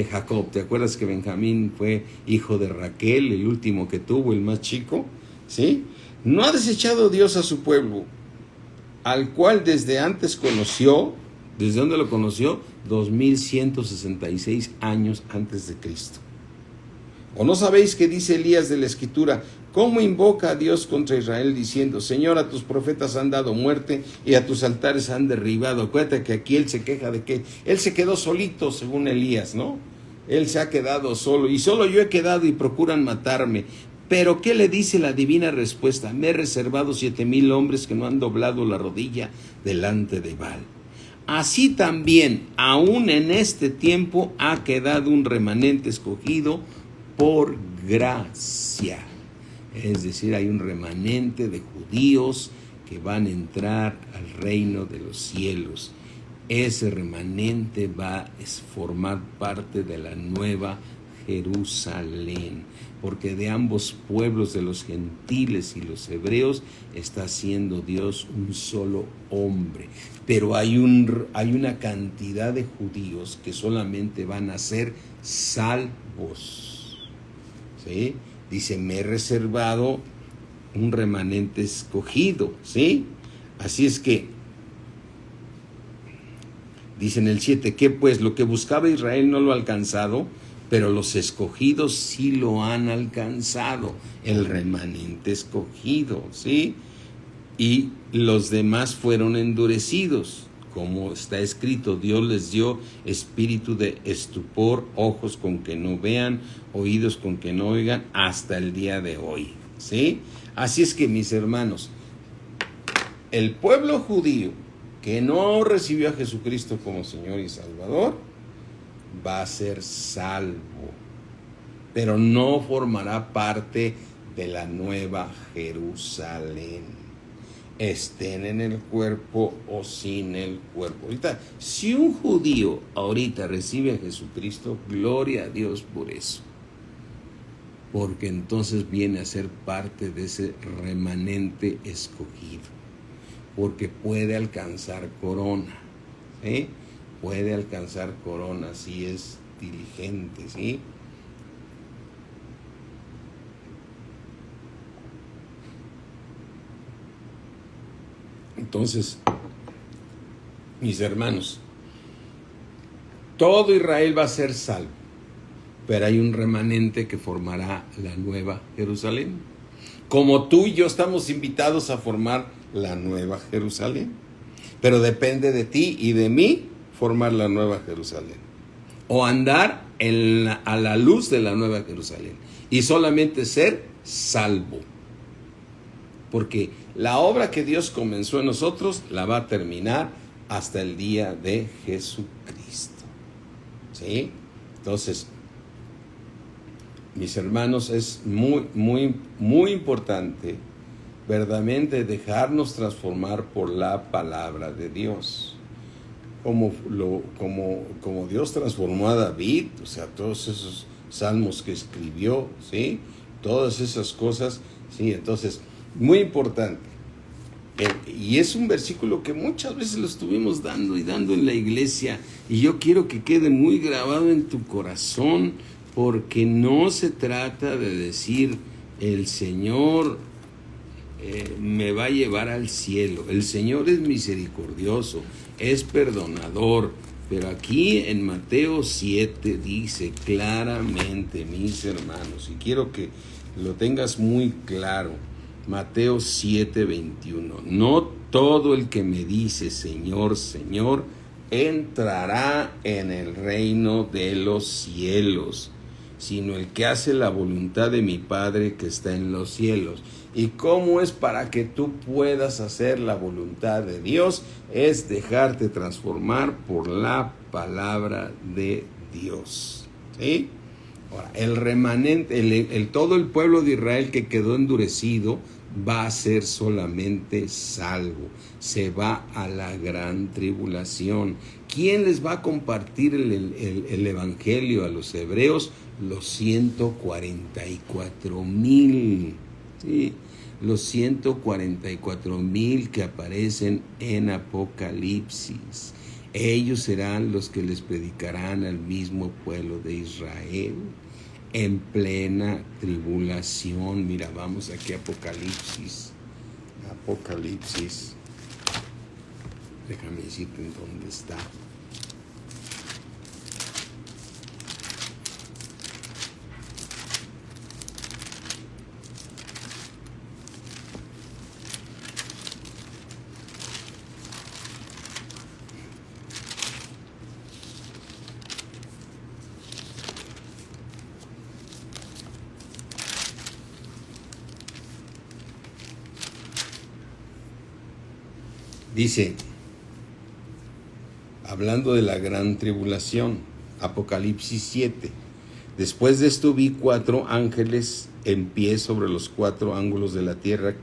Jacob. ¿Te acuerdas que Benjamín fue hijo de Raquel, el último que tuvo, el más chico? ¿Sí? No ha desechado Dios a su pueblo, al cual desde antes conoció. ¿Desde dónde lo conoció? 2166 años antes de Cristo. ¿O no sabéis qué dice Elías de la Escritura? ¿Cómo invoca a Dios contra Israel diciendo, Señor, a tus profetas han dado muerte y a tus altares han derribado? Acuérdate que aquí él se queja de que él se quedó solito, según Elías, ¿no? Él se ha quedado solo, y solo yo he quedado y procuran matarme. Pero ¿qué le dice la divina respuesta? Me he reservado 7,000 hombres que no han doblado la rodilla delante de Baal. Así también, aún en este tiempo, ha quedado un remanente escogido por gracia. Es decir, hay un remanente de judíos que van a entrar al reino de los cielos. Ese remanente va a formar parte de la nueva Jerusalén, porque de ambos pueblos, de los gentiles y los hebreos, está haciendo Dios un solo hombre. Pero hay una cantidad de judíos que solamente van a ser salvos, ¿sí? Dice, me he reservado un remanente escogido, ¿sí? Así es que, dice en el 7, ¿qué pues? Lo que buscaba Israel no lo ha alcanzado, pero los escogidos sí lo han alcanzado, el remanente escogido, ¿sí? Y los demás fueron endurecidos. como está escrito, Dios les dio espíritu de estupor, ojos con que no vean, oídos con que no oigan, hasta el día de hoy, ¿sí? Así es que, mis hermanos, el pueblo judío que no recibió a Jesucristo como Señor y Salvador va a ser salvo, pero no formará parte de la nueva Jerusalén, estén en el cuerpo o sin el cuerpo. Ahorita, si un judío ahorita recibe a Jesucristo, gloria a Dios por eso, porque entonces viene a ser parte de ese remanente escogido, porque puede alcanzar corona, ¿sí? Puede alcanzar corona si es diligente, ¿sí? Entonces, mis hermanos, todo Israel va a ser salvo, pero hay un remanente que formará la nueva Jerusalén, como tú y yo estamos invitados a formar la nueva Jerusalén, pero depende de ti y de mí formar la nueva Jerusalén, o andar a la luz de la nueva Jerusalén, y solamente ser salvo, porque la obra que Dios comenzó en nosotros la va a terminar hasta el día de Jesucristo, ¿sí? Entonces, mis hermanos, es muy importante verdaderamente dejarnos transformar por la palabra de Dios, como Dios transformó a David, o sea, todos esos salmos que escribió, ¿sí? Todas esas cosas, ¿sí? Entonces, muy importante. Y es un versículo que muchas veces lo estuvimos dando y dando en la iglesia, y yo quiero que quede muy grabado en tu corazón, porque no se trata de decir el Señor me va a llevar al cielo. El Señor es misericordioso, es perdonador, pero aquí en Mateo 7 dice claramente, mis hermanos, y quiero que lo tengas muy claro, Mateo 7:21, no todo el que me dice Señor, Señor, entrará en el reino de los cielos, sino el que hace la voluntad de mi Padre que está en los cielos. ¿Y cómo es para que tú puedas hacer la voluntad de Dios? Es dejarte transformar por la palabra de Dios, ¿sí? Ahora, el remanente, todo el pueblo de Israel que quedó endurecido va a ser solamente salvo, se va a la gran tribulación. ¿Quién les va a compartir el evangelio a los hebreos? Los 144,000, ¿sí? Los 144,000 que aparecen en Apocalipsis. Ellos serán los que les predicarán al mismo pueblo de Israel en plena tribulación. Mira, vamos aquí a Apocalipsis. Déjame decirte en dónde está. Dice, hablando de la gran tribulación, Apocalipsis 7. Después de esto vi 4 ángeles en pie sobre los 4 ángulos de la tierra,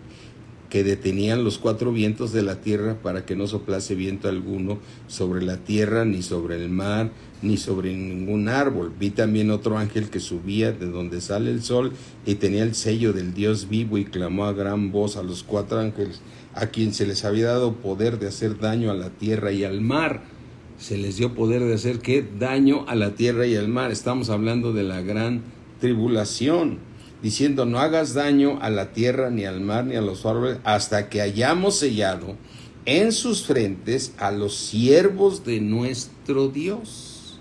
que detenían los 4 vientos de la tierra para que no soplase viento alguno sobre la tierra, ni sobre el mar, ni sobre ningún árbol. Vi también otro ángel que subía de donde sale el sol y tenía el sello del Dios vivo, y clamó a gran voz a los 4 ángeles, a quien se les había dado poder de hacer daño a la tierra y al mar. Se les dio poder de hacer, ¿qué? Daño a la tierra y al mar. Estamos hablando de la gran tribulación, diciendo, no hagas daño a la tierra, ni al mar, ni a los árboles, hasta que hayamos sellado en sus frentes a los siervos de nuestro Dios.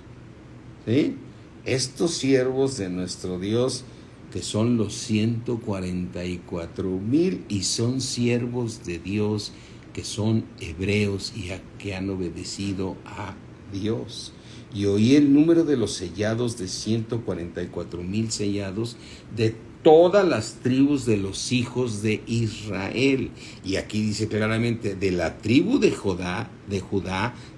¿Sí? Estos siervos de nuestro Dios, que son los 144,000, y son siervos de Dios que son hebreos y que han obedecido a Dios. Y oí el número de los sellados de 144,000 sellados de todas las tribus de los hijos de Israel. Y aquí dice claramente, de la tribu de Judá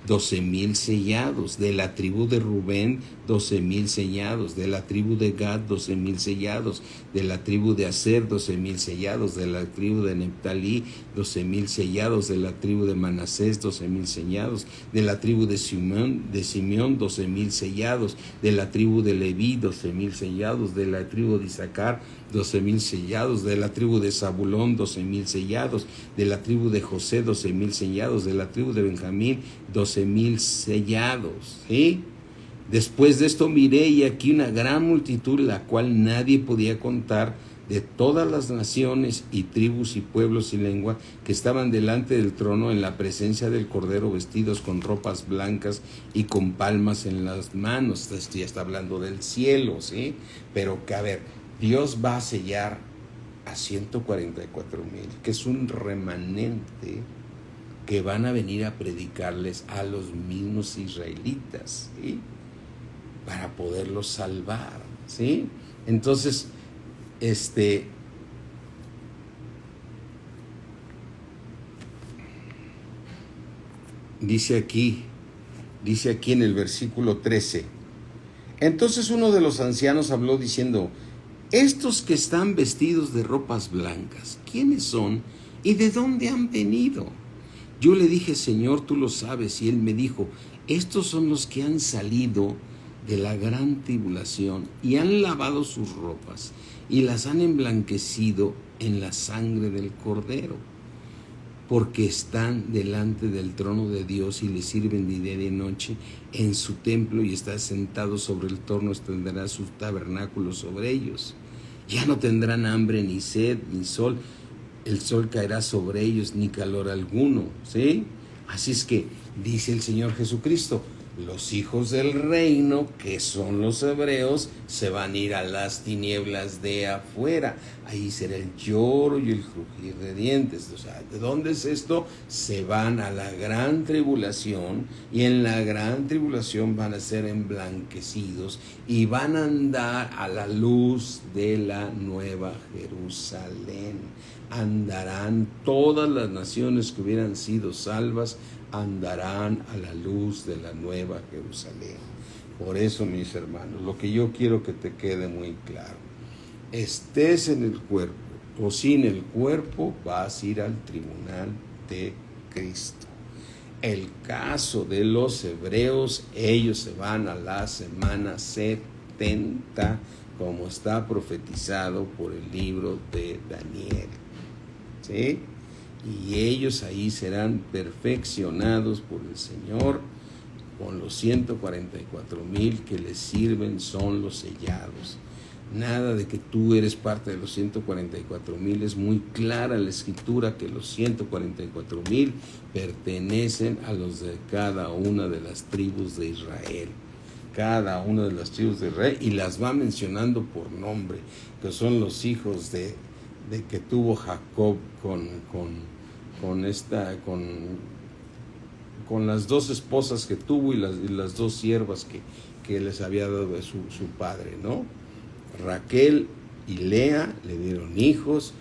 12,000 sellados, de la tribu de Rubén 12,000 sellados, de la tribu de Gad 12,000 sellados, de la tribu de Aser 12,000 sellados, de la tribu de Neftalí 12,000 sellados, de la tribu de Manasés 12,000 sellados, de la tribu de Simeón 12,000 sellados, de la tribu de Leví 12,000 sellados, de la tribu de Isaacar 12,000 sellados, de la tribu de Zabulón 12,000 sellados, de la tribu de José 12,000 sellados, de la tribu de Benjamín 12,000 sellados. ¿Sí? Después de esto miré y aquí una gran multitud, la cual nadie podía contar, de todas las naciones y tribus y pueblos y lengua, que estaban delante del trono en la presencia del Cordero, vestidos con ropas blancas y con palmas en las manos. Esto ya está hablando del cielo, ¿sí? Pero que, a ver, Dios va a sellar a 144,000, que es un remanente que van a venir a predicarles a los mismos israelitas, ¿sí? Para poderlos salvar, ¿sí? Entonces, dice aquí en el versículo 13, entonces uno de los ancianos habló diciendo, estos que están vestidos de ropas blancas, ¿quiénes son y de dónde han venido? Yo le dije, Señor, tú lo sabes. Y él me dijo, estos son los que han salido de la gran tribulación y han lavado sus ropas y las han emblanquecido en la sangre del Cordero, porque están delante del trono de Dios y le sirven de día y de noche en su templo, y está sentado sobre el trono, extenderá su tabernáculo sobre ellos. Ya no tendrán hambre ni sed ni sol, el sol caerá sobre ellos ni calor alguno, ¿sí? Así es que dice el Señor Jesucristo, los hijos del reino, que son los hebreos, se van a ir a las tinieblas de afuera. Ahí será el lloro y el crujir de dientes. O sea, ¿de dónde es esto? Se van a la gran tribulación, y en la gran tribulación van a ser emblanquecidos y van a andar a la luz de la nueva Jerusalén. Andarán todas las naciones que hubieran sido salvas, andarán a la luz de la nueva Jerusalén. Por eso, mis hermanos, lo que yo quiero que te quede muy claro, estés en el cuerpo o sin el cuerpo, vas a ir al tribunal de Cristo. El caso de los hebreos, ellos se van a la semana 70, como está profetizado por el libro de Daniel, ¿sí? Y ellos ahí serán perfeccionados por el Señor, con los 144,000 que les sirven son los sellados. Nada de que tú eres parte de los 144,000, es muy clara la escritura que los 144,000 pertenecen a los de cada una de las tribus de Israel. Cada una de las tribus de Israel, y las va mencionando por nombre, que son los hijos de que tuvo Jacob con las dos esposas que tuvo y las dos siervas que les había dado su padre, ¿no? Raquel y Lea le dieron hijos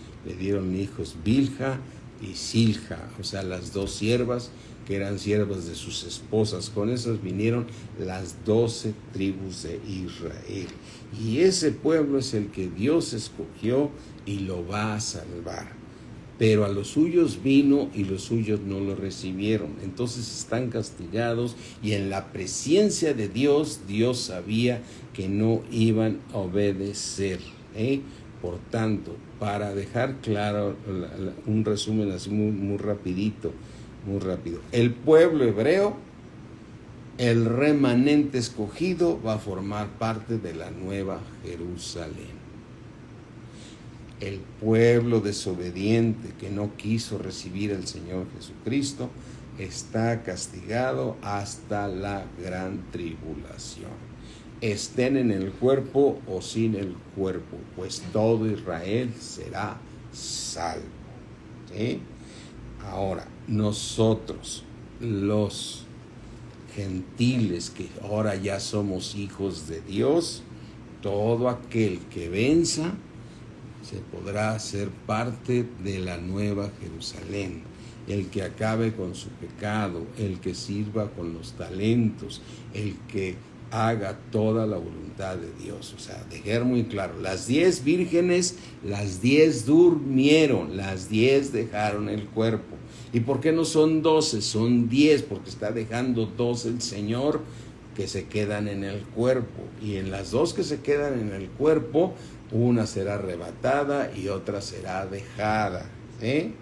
Bilha y Silha, o sea, las dos siervas que eran siervas de sus esposas. Con esas vinieron las 12 tribus de Israel. Y ese pueblo es el que Dios escogió y lo va a salvar. Pero a los suyos vino y los suyos no lo recibieron. Entonces están castigados, y en la presencia de Dios, Dios sabía que no iban a obedecer, ¿eh? Por tanto, para dejar claro un resumen así muy rapidito, muy rápido. El pueblo hebreo, el remanente escogido, va a formar parte de la nueva Jerusalén. El pueblo desobediente que no quiso recibir al Señor Jesucristo está castigado hasta la gran tribulación. Estén en el cuerpo o sin el cuerpo, pues todo Israel será salvo, ¿sí? Ahora, nosotros, los gentiles, que ahora ya somos hijos de Dios, todo aquel que venza se podrá ser parte de la nueva Jerusalén. El que acabe con su pecado, el que sirva con los talentos, el que haga toda la voluntad de Dios. O sea, dejar muy claro, las 10 vírgenes, las 10 durmieron, las 10 dejaron el cuerpo. ¿Y por qué no son 12? Son 10, porque está dejando 2 el Señor que se quedan en el cuerpo. Y en las 2 que se quedan en el cuerpo, una será arrebatada y otra será dejada, ¿sí?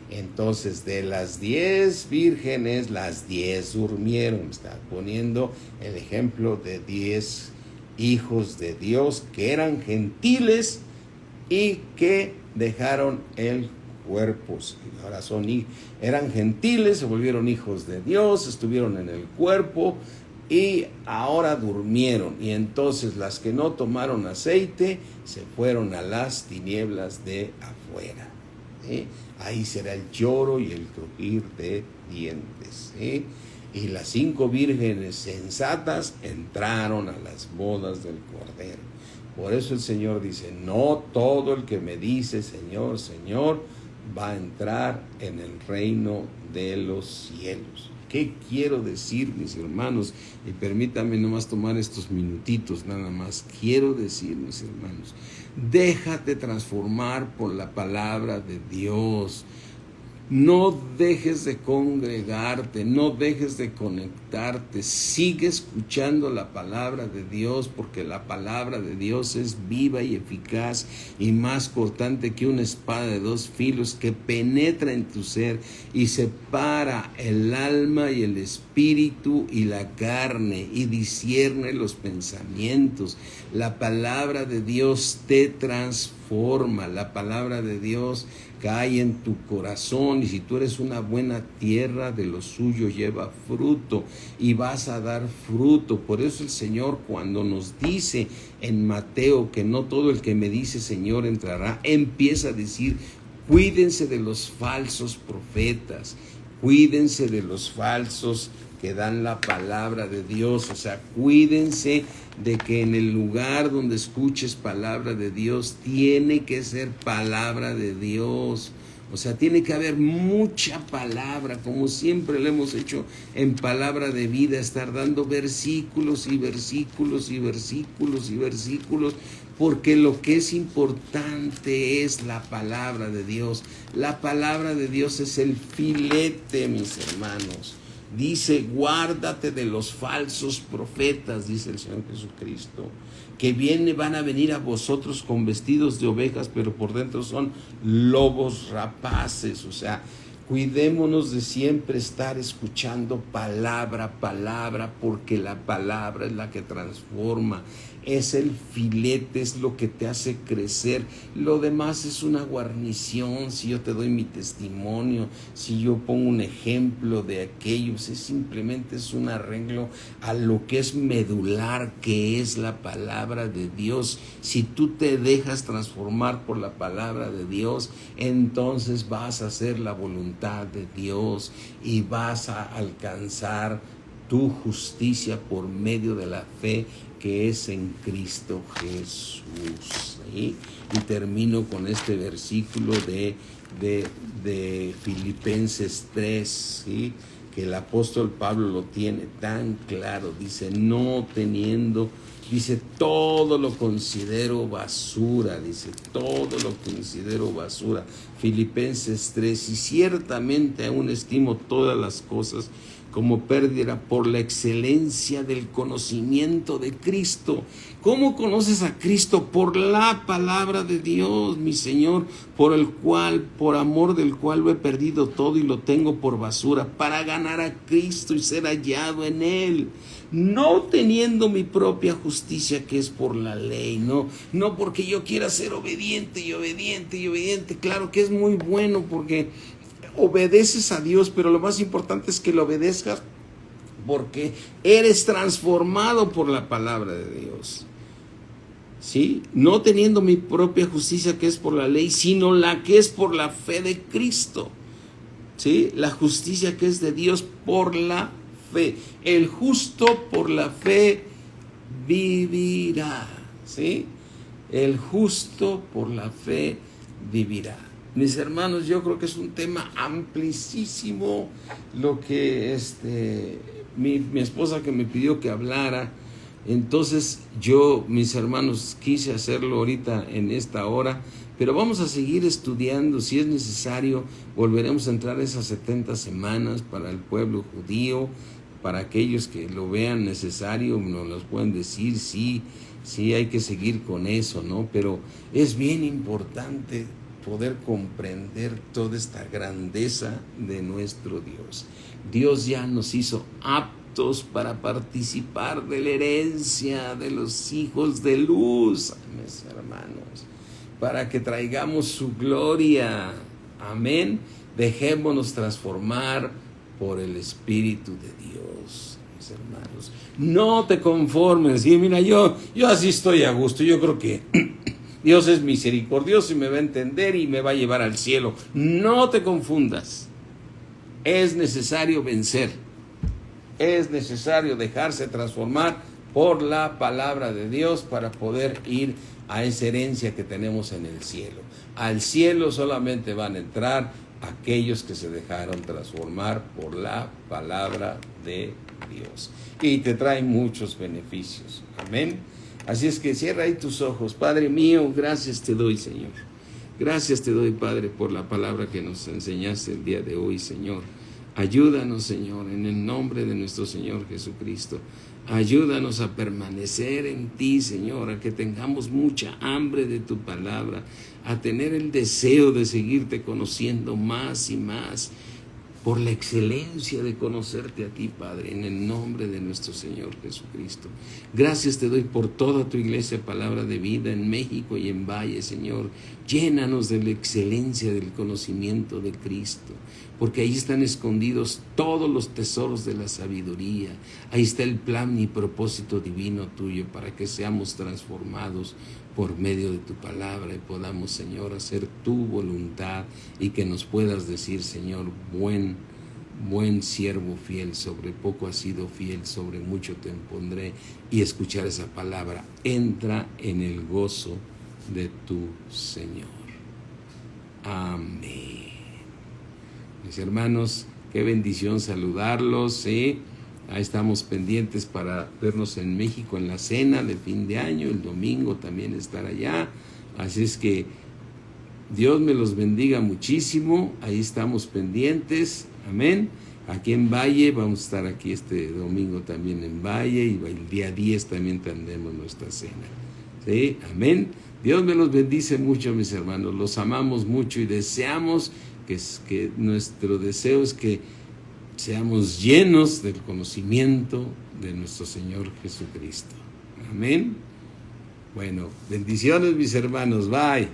Entonces, de las 10 vírgenes, las 10 durmieron. Está poniendo el ejemplo de 10 hijos de Dios que eran gentiles y que dejaron el cuerpo. Ahora eran gentiles, se volvieron hijos de Dios, estuvieron en el cuerpo y ahora durmieron. Y entonces las que no tomaron aceite se fueron a las tinieblas de afuera, ¿sí? Ahí será el lloro y el crujir de dientes, ¿sí? Y las 5 vírgenes sensatas entraron a las bodas del Cordero. Por eso el Señor dice, no todo el que me dice Señor, Señor, va a entrar en el reino de los cielos. ¿Qué quiero decir, mis hermanos? Y permítanme nomás tomar estos minutitos nada más. Quiero decir, mis hermanos, déjate transformar por la palabra de Dios. No dejes de congregarte, no dejes de conectarte, sigue escuchando la palabra de Dios, porque la palabra de Dios es viva y eficaz y más cortante que una espada de 2 filos que penetra en tu ser y separa el alma y el espíritu y la carne y discierne los pensamientos. La palabra de Dios te transforma, la palabra de Dios cae en tu corazón, y si tú eres una buena tierra, de lo suyo lleva fruto y vas a dar fruto. Por eso el Señor, cuando nos dice en Mateo que no todo el que me dice Señor entrará, empieza a decir, cuídense de los falsos profetas, cuídense de los falsos que dan la palabra de Dios. O sea, cuídense de que en el lugar donde escuches palabra de Dios, tiene que ser palabra de Dios. O sea, tiene que haber mucha palabra, como siempre lo hemos hecho en Palabra de Vida, estar dando versículos y versículos y versículos y versículos, porque lo que es importante es la palabra de Dios. La palabra de Dios es el filete, mis hermanos. Dice, guárdate de los falsos profetas, dice el Señor Jesucristo, que van a venir a vosotros con vestidos de ovejas, pero por dentro son lobos rapaces. O sea, cuidémonos de siempre estar escuchando palabra, porque la palabra es la que transforma. Es el filete, es lo que te hace crecer. Lo demás es una guarnición. Si yo te doy mi testimonio, si yo pongo un ejemplo de aquellos, simplemente es un arreglo a lo que es medular, que es la palabra de Dios. Si tú te dejas transformar por la palabra de Dios, entonces vas a hacer la voluntad de Dios y vas a alcanzar tu justicia por medio de la fe que es en Cristo Jesús. ¿Sí? Y termino con este versículo de Filipenses 3, ¿sí? Que el apóstol Pablo lo tiene tan claro. Dice, dice, todo lo considero basura, dice, todo lo considero basura. Filipenses 3, y ciertamente aún estimo todas las cosas como pérdida por la excelencia del conocimiento de Cristo. ¿Cómo conoces a Cristo? Por la palabra de Dios, mi Señor, por amor del cual lo he perdido todo y lo tengo por basura, para ganar a Cristo y ser hallado en Él. No teniendo mi propia justicia que es por la ley, no porque yo quiera ser obediente. Claro que es muy bueno porque obedeces a Dios, pero lo más importante es que lo obedezcas porque eres transformado por la palabra de Dios. ¿Sí? No teniendo mi propia justicia que es por la ley, sino la que es por la fe de Cristo. ¿sí? La justicia que es de Dios por la fe. El justo por la fe vivirá, ¿sí? El justo por la fe vivirá. Mis hermanos, yo creo que es un tema amplísimo lo que mi esposa que me pidió que hablara. Entonces yo, mis hermanos, quise hacerlo ahorita en esta hora, pero vamos a seguir estudiando. Si es necesario, volveremos a entrar a esas 70 semanas para el pueblo judío. Para aquellos que lo vean necesario, nos los pueden decir, sí, hay que seguir con eso, ¿no? Pero es bien importante poder comprender toda esta grandeza de nuestro Dios. Dios ya nos hizo aptos para participar de la herencia de los hijos de luz, mis hermanos, para que traigamos su gloria. Amén. Dejémonos transformar por el Espíritu de Dios, mis hermanos. No te conformes. Y mira, yo así estoy a gusto. Yo creo que Dios es misericordioso y me va a entender y me va a llevar al cielo. No te confundas. Es necesario vencer. Es necesario dejarse transformar por la palabra de Dios para poder ir a esa herencia que tenemos en el cielo. Al cielo solamente van a entrar aquellos que se dejaron transformar por la palabra de Dios. Y te trae muchos beneficios. Amén. Así es que cierra ahí tus ojos. Padre mío, gracias te doy, Señor. Gracias te doy, Padre, por la palabra que nos enseñaste el día de hoy, Señor. Ayúdanos, Señor, en el nombre de nuestro Señor Jesucristo. Ayúdanos a permanecer en ti, Señor, a que tengamos mucha hambre de tu palabra, a tener el deseo de seguirte conociendo más y más, por la excelencia de conocerte a ti, Padre, en el nombre de nuestro Señor Jesucristo. Gracias te doy por toda tu iglesia, Palabra de Vida, en México y en Valle, Señor. Llénanos de la excelencia del conocimiento de Cristo, porque ahí están escondidos todos los tesoros de la sabiduría. Ahí está el plan y propósito divino tuyo para que seamos transformados por medio de tu palabra y podamos, Señor, hacer tu voluntad y que nos puedas decir, Señor, buen siervo fiel, sobre poco has sido fiel, sobre mucho te pondré, y escuchar esa palabra. Entra en el gozo de tu Señor. Amén. Mis hermanos, qué bendición saludarlos, ¿sí? Ahí estamos pendientes para vernos en México en la cena de fin de año, el domingo también estar allá. Así es que Dios me los bendiga muchísimo. Ahí estamos pendientes. Amén. Aquí en Valle, vamos a estar aquí este domingo también en Valle, y el día 10 también tendremos nuestra cena. ¿Sí? Amén. Dios me los bendice mucho, mis hermanos. Los amamos mucho y deseamos que nuestro deseo es que seamos llenos del conocimiento de nuestro Señor Jesucristo. Amén. Bueno, bendiciones, mis hermanos. Bye.